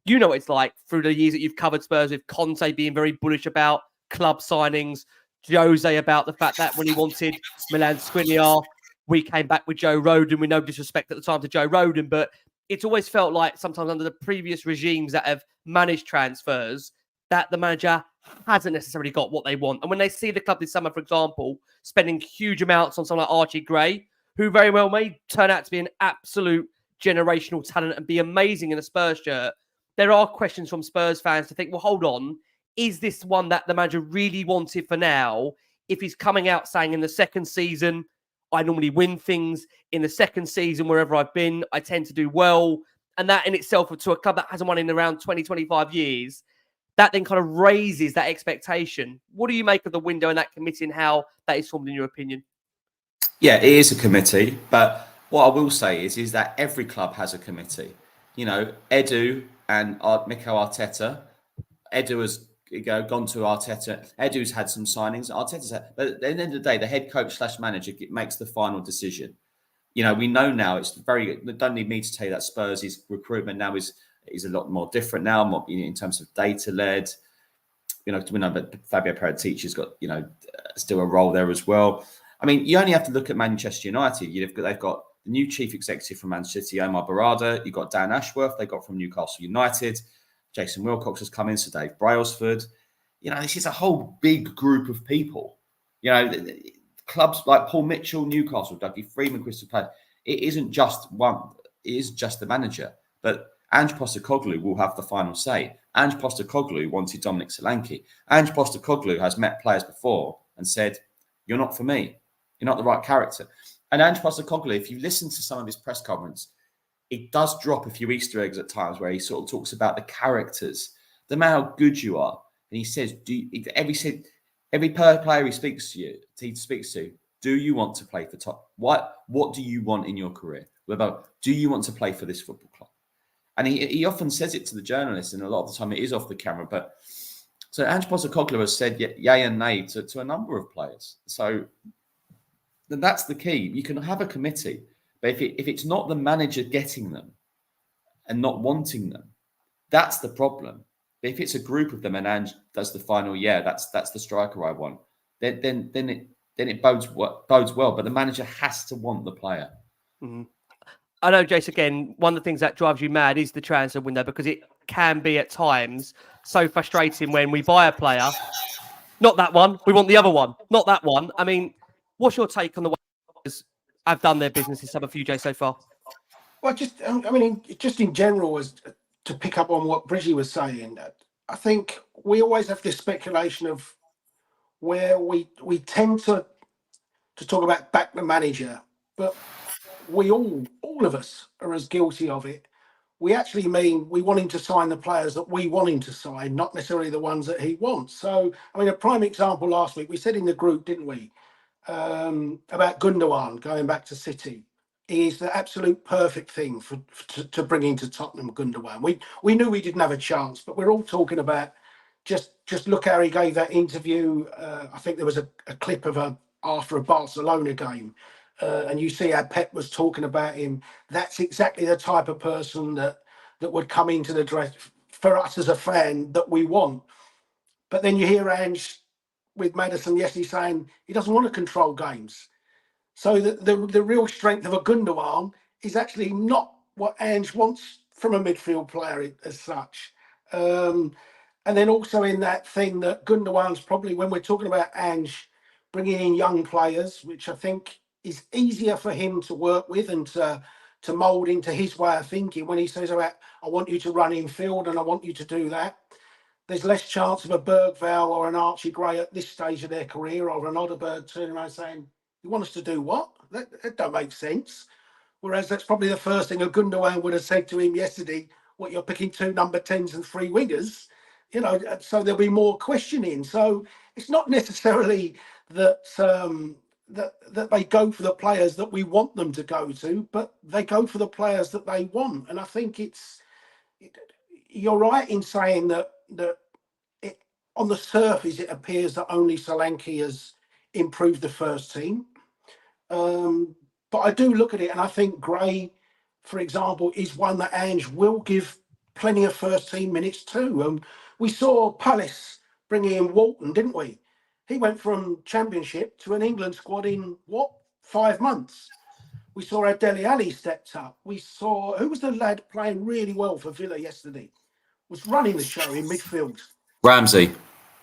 you know what it's like through the years that you've covered Spurs, with Conte being very bullish about club signings, Jose about the fact that when he wanted Milan Skriniar, we came back with Joe Rodon. We no disrespect at the time to Joe Rodon, but it's always felt like sometimes under the previous regimes that have managed transfers, that the manager hasn't necessarily got what they want. And when they see the club this summer, for example, spending huge amounts on someone like Archie Gray, who very well may turn out to be an absolute generational talent and be amazing in a Spurs shirt, there are questions from Spurs fans to think, well, hold on, is this one that the manager really wanted for now? If he's coming out saying in the second season, I normally win things. In the second season, wherever I've been, I tend to do well. And that in itself, to a club that hasn't won in around 20, 25 years, that then kind of raises that expectation. What do you make of the window and that committee and how that is formed in your opinion? Yeah, it is a committee. But what I will say is that every club has a committee. You know, Edu and Mikel Arteta. Edu has gone to Arteta. Edu's had some signings. Arteta's had, but at the end of the day, the head coach / manager makes the final decision. You know, we know now it's very. Don't need me to tell you that Spurs' recruitment now is a lot more different now, more in terms of data led. You know, we know that Fabio Paratici's got still a role there as well. I mean, you only have to look at Manchester United. They've got the new chief executive from Man City, Omar Barada. You've got Dan Ashworth. They got from Newcastle United. Jason Wilcox has come in, so Dave Brailsford. You know, this is a whole big group of people. You know, clubs like Paul Mitchell, Newcastle, Dougie Freeman, Crystal Palace. It isn't just one. It is just the manager. But Ange Postecoglou will have the final say. Ange Postecoglou wanted Dominic Solanke. Ange Postecoglou has met players before and said, "You're not for me. You're not the right character." And Ange Postecoglou, if you listen to some of his press conferences, it does drop a few Easter eggs at times where he sort of talks about the characters, the matter how good you are. And he says, every player he speaks to, do you want to play for top? What do you want in your career? Do you want to play for this football club? And he often says it to the journalists, and a lot of the time it is off the camera. But so Ange Postecoglou has said yay and nay to a number of players. So then that's the key. You can have a committee, but if it's not the manager getting them and not wanting them, that's the problem. But if it's a group of them and Ange does the final, that's the striker I want, then it bodes well. But the manager has to want the player. Mm-hmm. I know, Jace, again, one of the things that drives you mad is the transfer window, because it can be at times so frustrating when we buy a player. Not that one. We want the other one. Not that one. I mean, what's your take on the way players have done their business this summer for you, Jay, so far? Well, just in general, as to pick up on what Bridgie was saying, I think we always have this speculation of where we tend to talk about back the manager, but we all of us are as guilty of it. We actually mean we want him to sign the players that we want him to sign, not necessarily the ones that he wants. So, I mean, a prime example last week, we said in the group, didn't we, about Gundogan going back to City. He is the absolute perfect thing to bring into Tottenham, Gundogan. We knew we didn't have a chance, but we're all talking about just look how he gave that interview. I think there was a clip of after a Barcelona game. And you see how Pep was talking about him. That's exactly the type of person that would come into the dress for us as a fan that we want. But then you hear Ange with Maddison yesterday saying he doesn't want to control games. So the real strength of a Gundogan is actually not what Ange wants from a midfield player as such. And then also in that thing that Gundogan's probably, when we're talking about Ange bringing in young players, which I think is easier for him to work with and to mould into his way of thinking. When he says about, I want you to run in field and I want you to do that, there's less chance of a Bergvall or an Archie Gray at this stage of their career, or an Odobert turning around saying, you want us to do what? That don't make sense. Whereas that's probably the first thing a Gundogan would have said to him yesterday, what, you're picking 2 number 10s and 3 wingers? So there'll be more questioning. So it's not necessarily that that they go for the players that we want them to go to, but they go for the players that they want. And I think you're right in saying that on the surface, it appears that only Solanke has improved the first team. But I do look at it and I think Gray, for example, is one that Ange will give plenty of first team minutes to. We saw Palace bringing in Walton, didn't we? He went from Championship to an England squad in, 5 months? We saw how Dele Alli stepped up. We saw, who was the lad playing really well for Villa yesterday? Was running the show in midfield. Ramsey.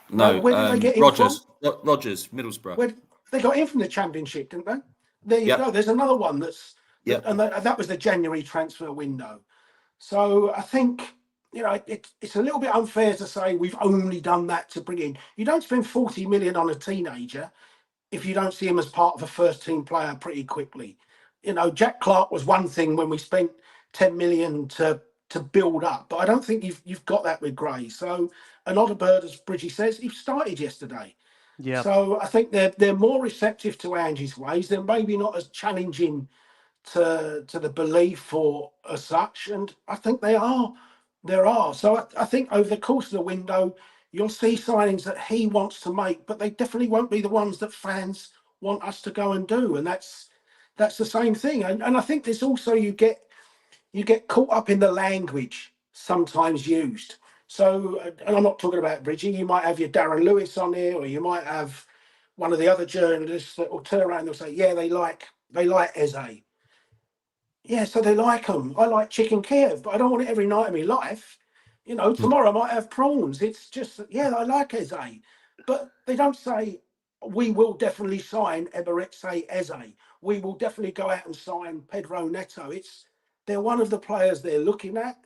No, where did they get him Rogers. from? Rogers, Middlesbrough. They got him from the Championship, didn't they? There you go. There's another one and that was the January transfer window. So I think, it's a little bit unfair to say we've only done that to bring in. You don't spend 40 million on a teenager if you don't see him as part of a first team player pretty quickly. Jack Clark was one thing when we spent 10 million to build up, but I don't think you've got that with Gray. So, and Odobert, as Bridgie says, he started yesterday. Yeah. So I think they're more receptive to Ange's ways. They're maybe not as challenging to the belief or as such, and I think there are. So I think over the course of the window, you'll see signings that he wants to make, but they definitely won't be the ones that fans want us to go and do. And that's the same thing. And I think there's also you get caught up in the language sometimes used. So, and I'm not talking about Bridgie, you might have your Darren Lewis on here, or you might have one of the other journalists that will turn around and say, yeah, they like Eze. Yeah, so they like them. I like chicken Kiev, but I don't want it every night of my life. Tomorrow I might have prawns. It's just, yeah, I like Eze. But they don't say, we will definitely sign Eberechi Eze. We will definitely go out and sign Pedro Neto. They're one of the players they're looking at.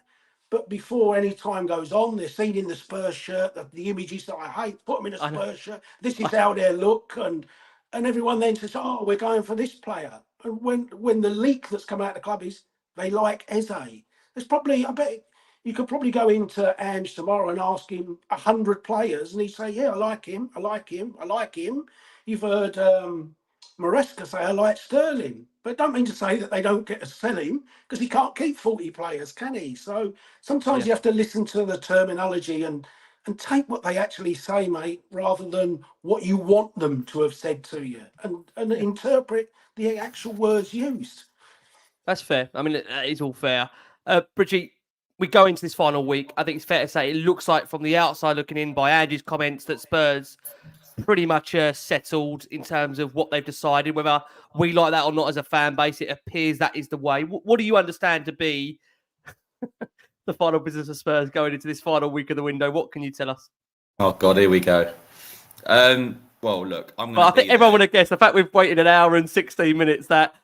But before any time goes on, they're seen in the Spurs shirt, the images that I hate, put them in a I know. Spurs shirt. This is how they look. And everyone then says, oh, we're going for this player. And when the leak that's come out of the club is they like Eze, there's probably, I bet you could probably go into Ange tomorrow and ask him 100 players, and he'd say, yeah, I like him, I like him, I like him. You've heard Maresca say, I like Sterling. But don't mean to say that they don't get to sell him, because he can't keep 40 players, can he? So sometimes you have to listen to the terminology and take what they actually say, mate, rather than what you want them to have said to you, and interpret the actual words used. That's fair. I mean, that is all fair. Bridgie, we go into this final week. I think it's fair to say it looks like from the outside looking in by Andy's comments that Spurs pretty much settled in terms of what they've decided. Whether we like that or not as a fan base, it appears that is the way. What do you understand to be the final business of Spurs going into this final week of the window? What can you tell us? Oh, God, here we go. Well, look, I'm going to I think everyone would have guessed the fact we've waited an hour and 16 minutes that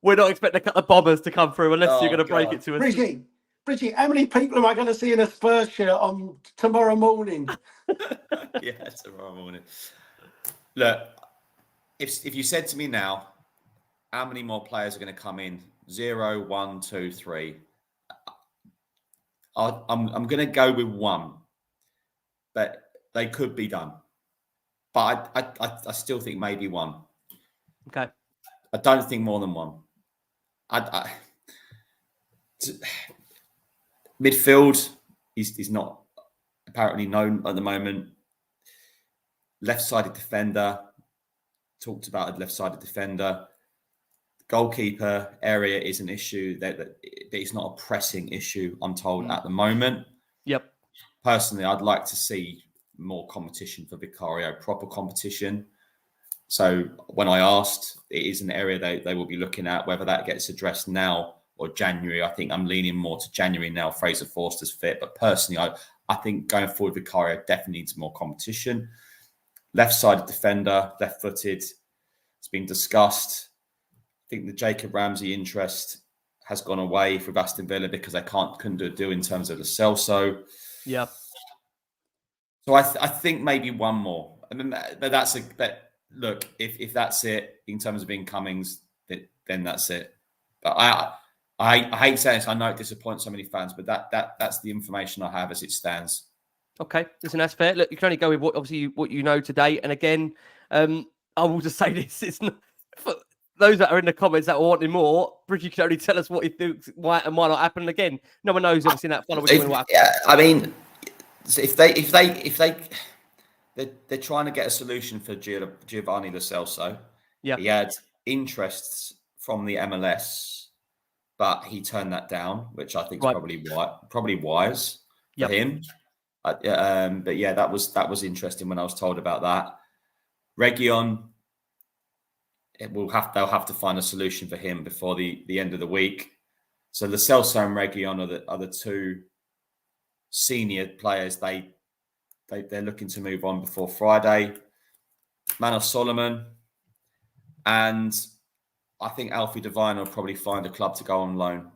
we're not expecting a couple of bombers to come through unless you're going to break it to us. Bridgie, how many people am I going to see in a Spurs shirt on tomorrow morning? Yeah, tomorrow morning. Look, if you said to me now, how many more players are going to come in? 0, 1, 2, 3. I'm going to go with 1, but they could be done. But I still think maybe 1. Okay. I don't think more than 1. Midfield, he's not apparently known at the moment. Left-sided defender, talked about a left-sided defender. Goalkeeper area is an issue that it's not a pressing issue, I'm told, at the moment. Yep. Personally, I'd like to see more competition for Vicario, proper competition. So when I asked, it is an area they will be looking at. Whether that gets addressed now or January, I think I'm leaning more to January now. Fraser Forster's fit, but personally, I think going forward, Vicario definitely needs more competition. Left-sided defender, left-footed. It's been discussed. I think the Jacob Ramsey interest has gone away for Aston Villa because they couldn't do a deal in terms of the Celso. Yeah. So I think maybe 1 more. I mean, but look, if that's it in terms of incomings, then that's it. But I hate saying this. I know it disappoints so many fans, but that's the information I have as it stands. Okay, listen, that's fair. Look, you can only go with what you know today. And again, I will just say this: it's not, for those that are in the comments that are wanting more. Bridgie can only tell us what he thinks might and might not happen. Again, no one knows obviously in that final week what happens. Yeah, I mean, if they're trying to get a solution for Giovanni Lo Celso. Yeah, he had interests from the MLS, but he turned that down, which I think is probably wise for him. But yeah, that was interesting when I was told about that. Reguilon, they'll have to find a solution for him before the end of the week. So Lo Celso and Reguilon are the 2 senior players. They're looking to move on before Friday. Manos Solomon, and I think Alfie Devine will probably find a club to go on loan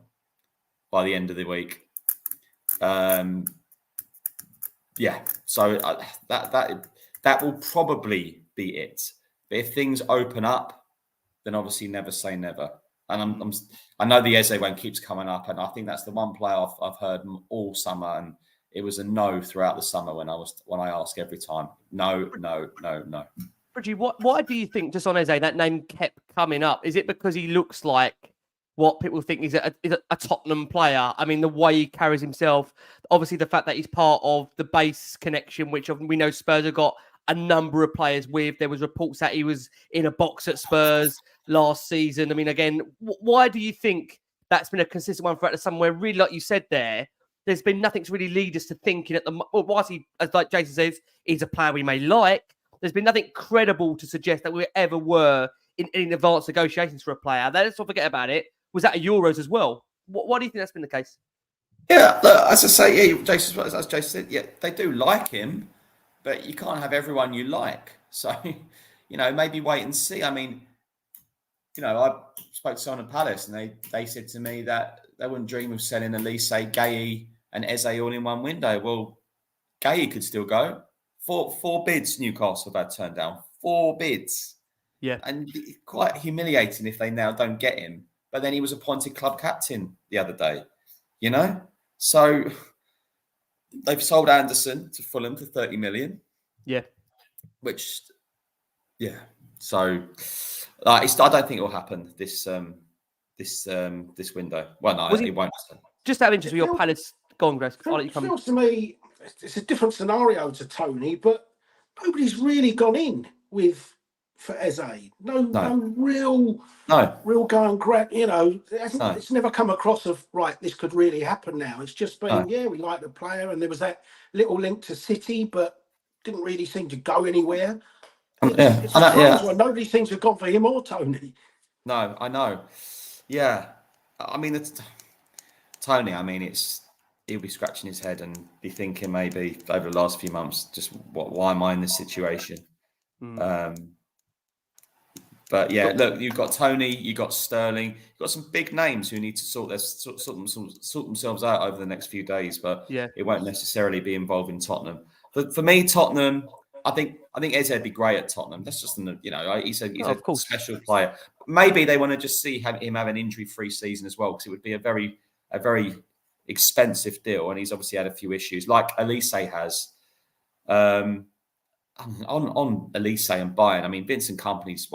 by the end of the week. Yeah, so that will probably be it. But if things open up, then obviously never say never. And I know the Eze one keeps coming up, and I think that's the one player I've heard all summer, and it was a no throughout the summer when I ask every time. No. Bridgie, why do you think just on Eze that name kept coming up? Is it because he looks like what people think is a Tottenham player? I mean, the way he carries himself, obviously the fact that he's part of the base connection, which we know Spurs have got a number of players with. There was reports that he was in a box at Spurs last season. I mean, again, why do you think that's been a consistent one throughout the summer where really, like you said there's been nothing to really lead us to thinking whilst he, as like Jason says, he's a player we may like, there's been nothing credible to suggest that we ever were in advanced negotiations for a player. Let's not forget about it. Was that at Euros as well? Why do you think that's been the case? Yeah, look, as I say, yeah, as Jason said, yeah, they do like him, but you can't have everyone you like. So, maybe wait and see. I mean, I spoke to someone at Palace, and they said to me that they wouldn't dream of selling Eze, Gay, and Eze all in one window. Well, Gay could still go. Four bids Newcastle have had turned down. 4 bids. Yeah. And quite humiliating if they now don't get him. But then he was appointed club captain the other day, you know? So they've sold Anderson to Fulham for 30 million. Yeah. Which, yeah. So I don't think it will happen this window. Well, no, it won't. Just out of interest, with your Palace, go on, Grace. I'll let you come. Feels to me it's a different scenario to Tony, but nobody's really gone in for Eze. No real going grab. You know, it's never come across of right. This could really happen now. It's just been we like the player, and there was that little link to City, but didn't really seem to go anywhere. Nobody seems to have gone for him or Tony. No, I know. Yeah, I mean, Tony. I mean, he'll be scratching his head and be thinking maybe over the last few months, just why am I in this situation? But yeah, look, you've got Tony, you've got Sterling, you've got some big names who need to sort themselves out over the next few days. But it won't necessarily be involving Tottenham. For me, Tottenham, I think Eze would be great at Tottenham. That's just he's a special player. Maybe they want to just see him have an injury-free season as well, because it would be a very expensive deal, and he's obviously had a few issues, like Elise has. On Elise and Bayern, I mean, Vincent Kompany's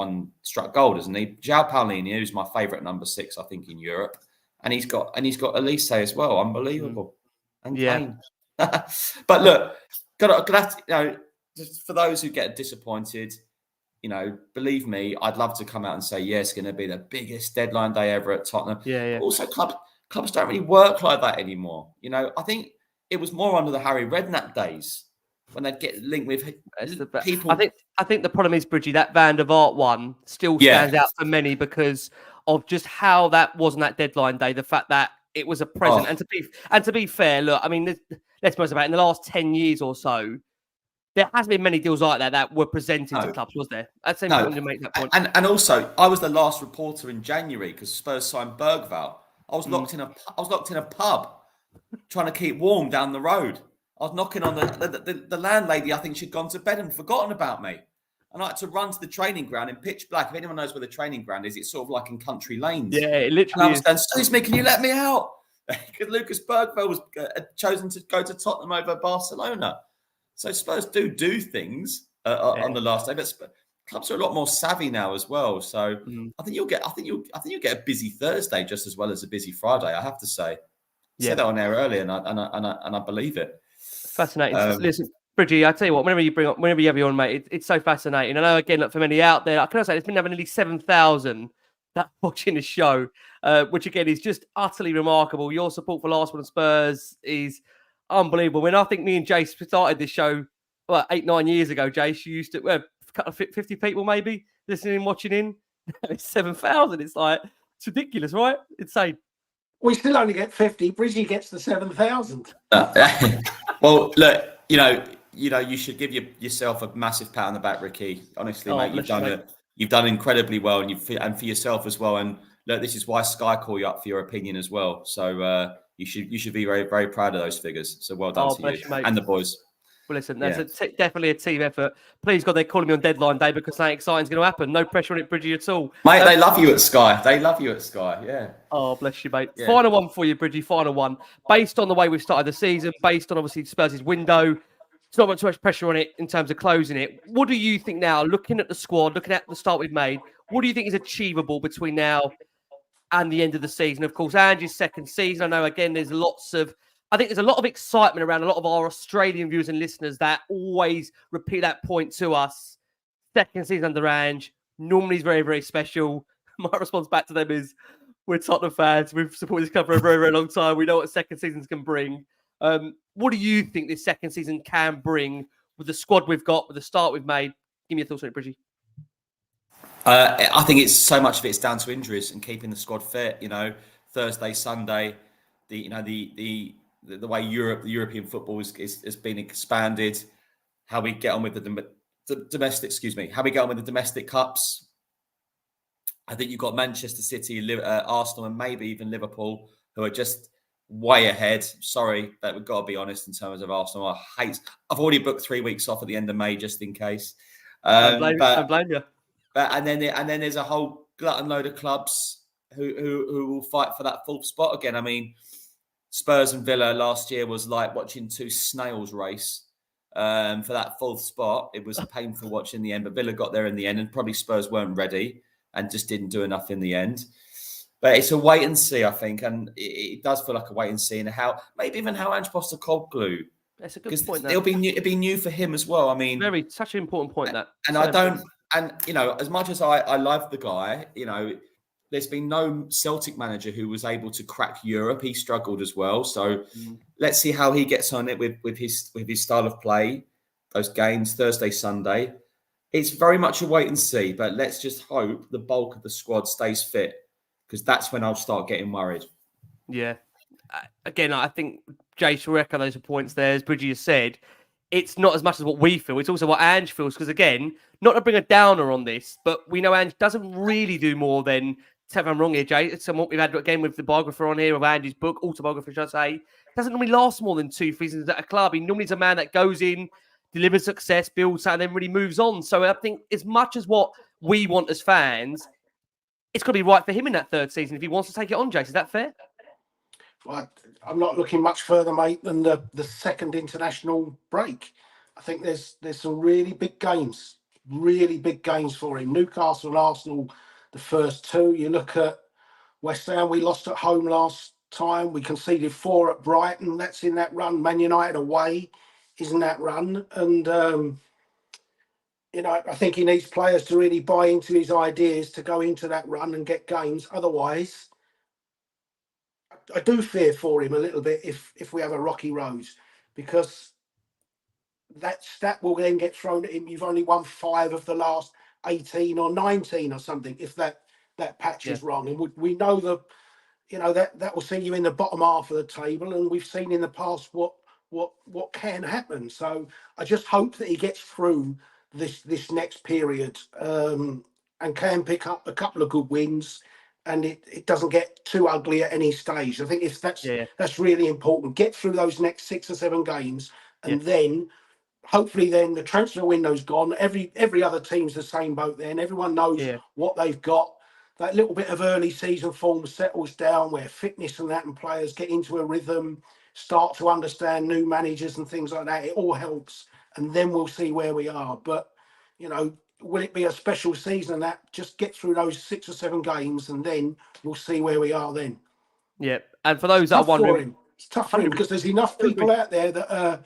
struck gold, hasn't he? João Paulinho, who's my favourite number 6, I think, in Europe, and he's got Elise as well. Unbelievable. And Kane. But look, just for those who get disappointed, believe me, I'd love to come out and say, yes, it's going to be the biggest deadline day ever at Tottenham. Yeah. But also, clubs don't really work like that anymore. I think it was more under the Harry Redknapp days when they'd get linked with people. I think the problem is, Bridgie, that Van der Vaart one still stands out for many because of just how that wasn't that deadline day. The fact that it was a present, and to be fair, look, I mean, let's be honest about it. In the last 10 years or so, there hasn't been many deals like that were presented to clubs, was there? That's important to make that point. And also, I was the last reporter in January because Spurs signed Bergvall. I was locked in a pub, trying to keep warm down the road. I was knocking on the landlady. I think she'd gone to bed and forgotten about me. And I had to run to the training ground in pitch black. If anyone knows where the training ground is, it's sort of like in country lanes. Yeah, it literally and I was going, excuse me, can you let me out? Because Lucas Bergvall was chosen to go to Tottenham over Barcelona. So Spurs do things on the last day, but clubs are a lot more savvy now as well. So I think you'll get a busy Thursday just as well as a busy Friday. I have to say. I said that on air earlier, and I believe it. Fascinating. Listen, Bridgie, I tell you what, whenever you have you on, mate, it's so fascinating. I know, again, look, for many out there, I can say there's been having nearly 7,000 that watching the show, which again is just utterly remarkable. Your support for Last Word on Spurs is unbelievable. When I think me and Jace started this show 8-9 years ago, Jace, you used to 50 people maybe listening and watching in. It's 7,000. It's ridiculous, right? Insane. We still only get 50. Bridgie gets the 7,000. Well, look, you should give yourself a massive pat on the back, Ricky. Honestly, mate, you've done incredibly well, and for yourself as well. And look, this is why Sky call you up for your opinion as well. So you should be very, very proud of those figures. So well done to you and the boys. Well, listen, there's definitely a team effort. Please, God, they're calling me on deadline day because something exciting is going to happen. No pressure on it, Bridgie, at all. Mate, they love you at Sky. Yeah. Oh, bless you, mate. Yeah. Final one for you, Bridgie, final one. Based on the way we've started the season, based on, obviously, Spurs' window, it's not too much pressure on it in terms of closing it. What do you think now, looking at the squad, looking at the start we've made, what do you think is achievable between now and the end of the season? Of course, Angie's second season. I know, again, there's a lot of excitement around a lot of our Australian viewers and listeners that always repeat that point to us. Second season under Ange, normally is very, very special. My response back to them is, we're Tottenham fans. We've supported this club for a very, very long time. We know what second seasons can bring. What do you think this second season can bring with the squad we've got, with the start we've made? Give me your thoughts on it, Bridgie. I think it's so much of it's down to injuries and keeping the squad fit. Thursday, Sunday, the way the European football has been expanded, how we get on with the domestic, how we get on with the domestic cups. I think you've got Manchester City, Arsenal, and maybe even Liverpool, who are just way ahead. Sorry, but we've got to be honest in terms of Arsenal. I've already booked 3 weeks off at the end of May just in case. Don't blame you. But and then there's a whole glutton load of clubs who will fight for that fourth spot again. I mean, Spurs and Villa last year was like watching two snails race for that fourth spot. It was painful watching the end, but Villa got there in the end, and probably Spurs weren't ready and just didn't do enough in the end. But it's a wait and see, I think, and it does feel like a wait and see, and maybe even how Ange Postecoglou. That's a good point. It'll be new for him as well. I mean, such an important point that. And I don't, and as much as I love the guy, there's been no Celtic manager who was able to crack Europe. He struggled as well. So let's see how he gets on it with his style of play. Those games Thursday, Sunday. It's very much a wait and see, but let's just hope the bulk of the squad stays fit, because that's when I'll start getting worried. Yeah. Again, I think Jace will echo those points there. As Bridgie has said, it's not as much as what we feel. It's also what Ange feels. Because again, not to bring a downer on this, but we know Ange doesn't really do more than, tell me if I'm wrong here, Jay, it's what we've had again with the biographer on here of Ange's book, autobiography, should I say, doesn't normally last more than 2 seasons at a club. He normally is a man that goes in, delivers success, builds out, and then really moves on. So I think as much as what we want as fans, it's got to be right for him in that third season if he wants to take it on, Jace. Is that fair? Well, I'm not looking much further, mate, than the second international break. I think there's some really big games for him. Newcastle and Arsenal, the first two. You look at West Ham, we lost at home last time. We conceded 4 at Brighton. That's in that run. Man United away is in that run. And, I think he needs players to really buy into his ideas to go into that run and get games. Otherwise, I do fear for him a little bit if we have a rocky road, because that stat will then get thrown at him. You've only won 5 of the last 18 or 19 or something, if that patch is wrong. And we know that will see you in the bottom half of the table, and we've seen in the past what can happen. So I just hope that he gets through this next period and can pick up a couple of good wins, and it doesn't get too ugly at any stage. I think that's really important. Get through those next 6 or 7 games, and then hopefully then the transfer window's gone. Every other team's the same boat then. Everyone knows what they've got. That little bit of early season form settles down, where fitness and that and players get into a rhythm, start to understand new managers and things like that. It all helps, and then we'll see where we are. But, will it be a special season? That just get through those 6 or 7 games, and then we'll see where we are then. Yeah, and for those that are wondering, it's tough for him because there's enough people out there that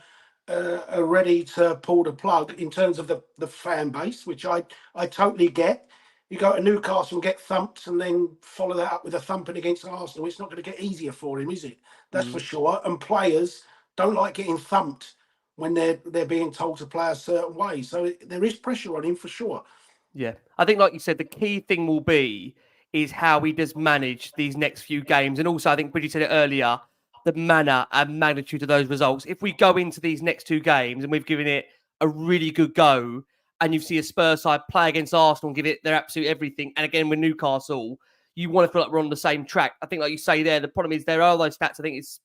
are ready to pull the plug in terms of the fan base, which I totally get. You go to Newcastle and get thumped, and then follow that up with a thumping against Arsenal. It's not going to get easier for him, is it? That's for sure. And players don't like getting thumped when they're being told to play a certain way. So there is pressure on him for sure. Yeah, I think, like you said, the key thing will be is how he does manage these next few games. And also, I think Bridgie said it earlier, the manner and magnitude of those results. If we go into these next 2 games and we've given it a really good go, and you see a Spurs side play against Arsenal and give it their absolute everything, and again with Newcastle, you want to feel like we're on the same track. I think, like you say there, the problem is there are those stats. I think it's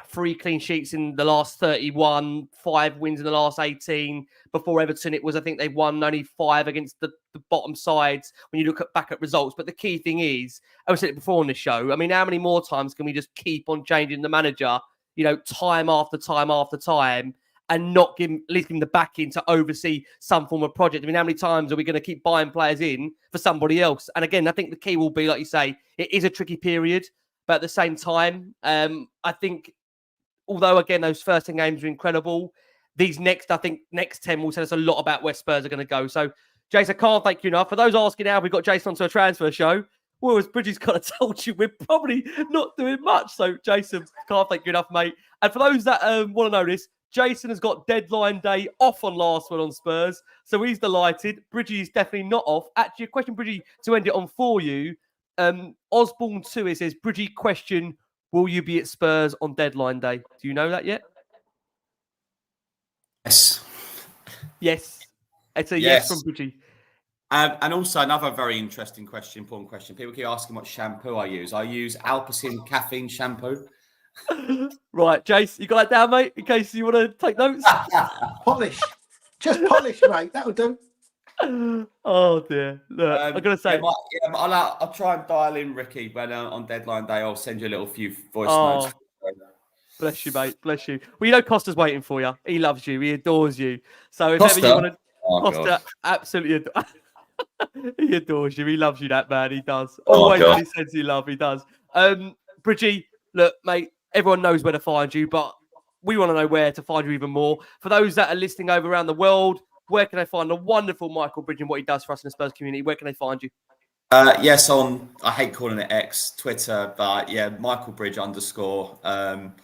3 clean sheets in the last 31, 5 wins in the last 18. Before Everton, it was, I think they won only 5 against the bottom sides when you look back at results. But the key thing is, I said it before on the show, I mean, how many more times can we just keep on changing the manager, time after time after time, and not at least give him the backing to oversee some form of project? I mean, how many times are we going to keep buying players in for somebody else? And again, I think the key will be, like you say, it is a tricky period. But at the same time, I think, although, again, those first 10 games are incredible, these next 10 will tell us a lot about where Spurs are going to go. So, Jason, I can't thank you enough. For those asking how we got Jason onto a transfer show, well, as Bridgie's kind of told you, we're probably not doing much. So, Jason, can't thank you enough, mate. And for those that want to know this, Jason has got deadline day off on Last Word on Spurs, so he's delighted. Bridgie is definitely not off. Actually, a question, Bridgie, to end it on for you. Osborne 2, it says, Bridgie, question, will you be at Spurs on deadline day? Do you know that yet? Yes. Yes. It's a yes from Bridgie. And also another very interesting question, important question. People keep asking what shampoo I use. I use Alpecin caffeine shampoo. Right, Jace, you got that down, mate? In case you want to take notes. Polish. Just polish, mate. That'll do. Oh dear. Look, I'm gonna say. I'll try and dial in Ricky, but on deadline day, I'll send you a little few voice Oh. notes. Bless you, mate. Bless you. Well, you know Costa's waiting for you. He loves you. He adores you. So if Costa? ever you want to, Oh, Costa God. absolutely he adores you. He loves you, that man. He does. Oh, Always God. when he sends you love, he does. Bridgie, look, mate, everyone knows where to find you, but we want to know where to find you even more. For those that are listening over around the world, where can they find the wonderful Michael Bridge and what he does for us in the Spurs community? Where can they find you? Yes, on, I hate calling it X, Twitter, but yeah, Michael Bridge _.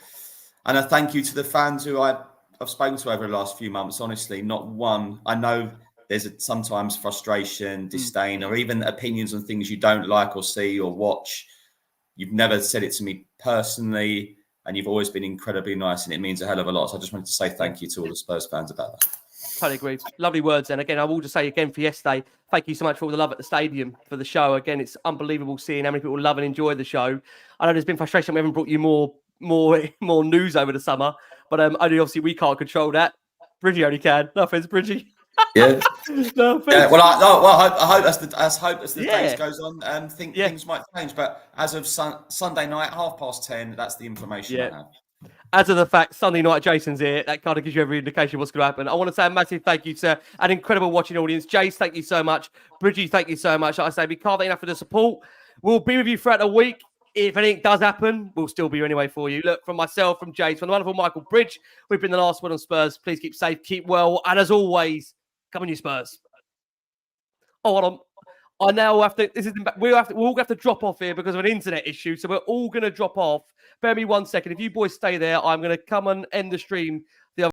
And a thank you to the fans who I've spoken to over the last few months. Honestly, not one. I know there's sometimes frustration, disdain, or even opinions on things you don't like or see or watch. You've never said it to me personally, and you've always been incredibly nice, and it means a hell of a lot. So I just wanted to say thank you to all the Spurs fans about that. Totally agree. Lovely words. And again, I will just say again for yesterday, thank you so much for all the love at the stadium for the show. Again, it's unbelievable seeing how many people love and enjoy the show. I know there's been frustration. We haven't brought you more news over the summer, but only obviously we can't control that. Bridgie only can. No offense, Bridgie. Yeah. No offense. Yeah, well, I hope as the days goes on, things might change. But as of Sunday night, 10:30, that's the information I have. As of the fact, Sunday night, Jason's here. That kind of gives you every indication what's going to happen. I want to say a massive thank you to an incredible watching audience. Jace, thank you so much. Bridgie, thank you so much. Like I say, we can't thank enough for the support. We'll be with you throughout the week. If anything does happen, we'll still be here anyway for you. Look, from myself, from Jace, from the wonderful Michael Bridge, we've been the last word on Spurs. Please keep safe, keep well, and as always, come on, you Spurs. Oh, hold on. I now have to. We'll all have to drop off here because of an internet issue. So we're all going to drop off. Bear me 1 second. If you boys stay there, I'm going to come and end the stream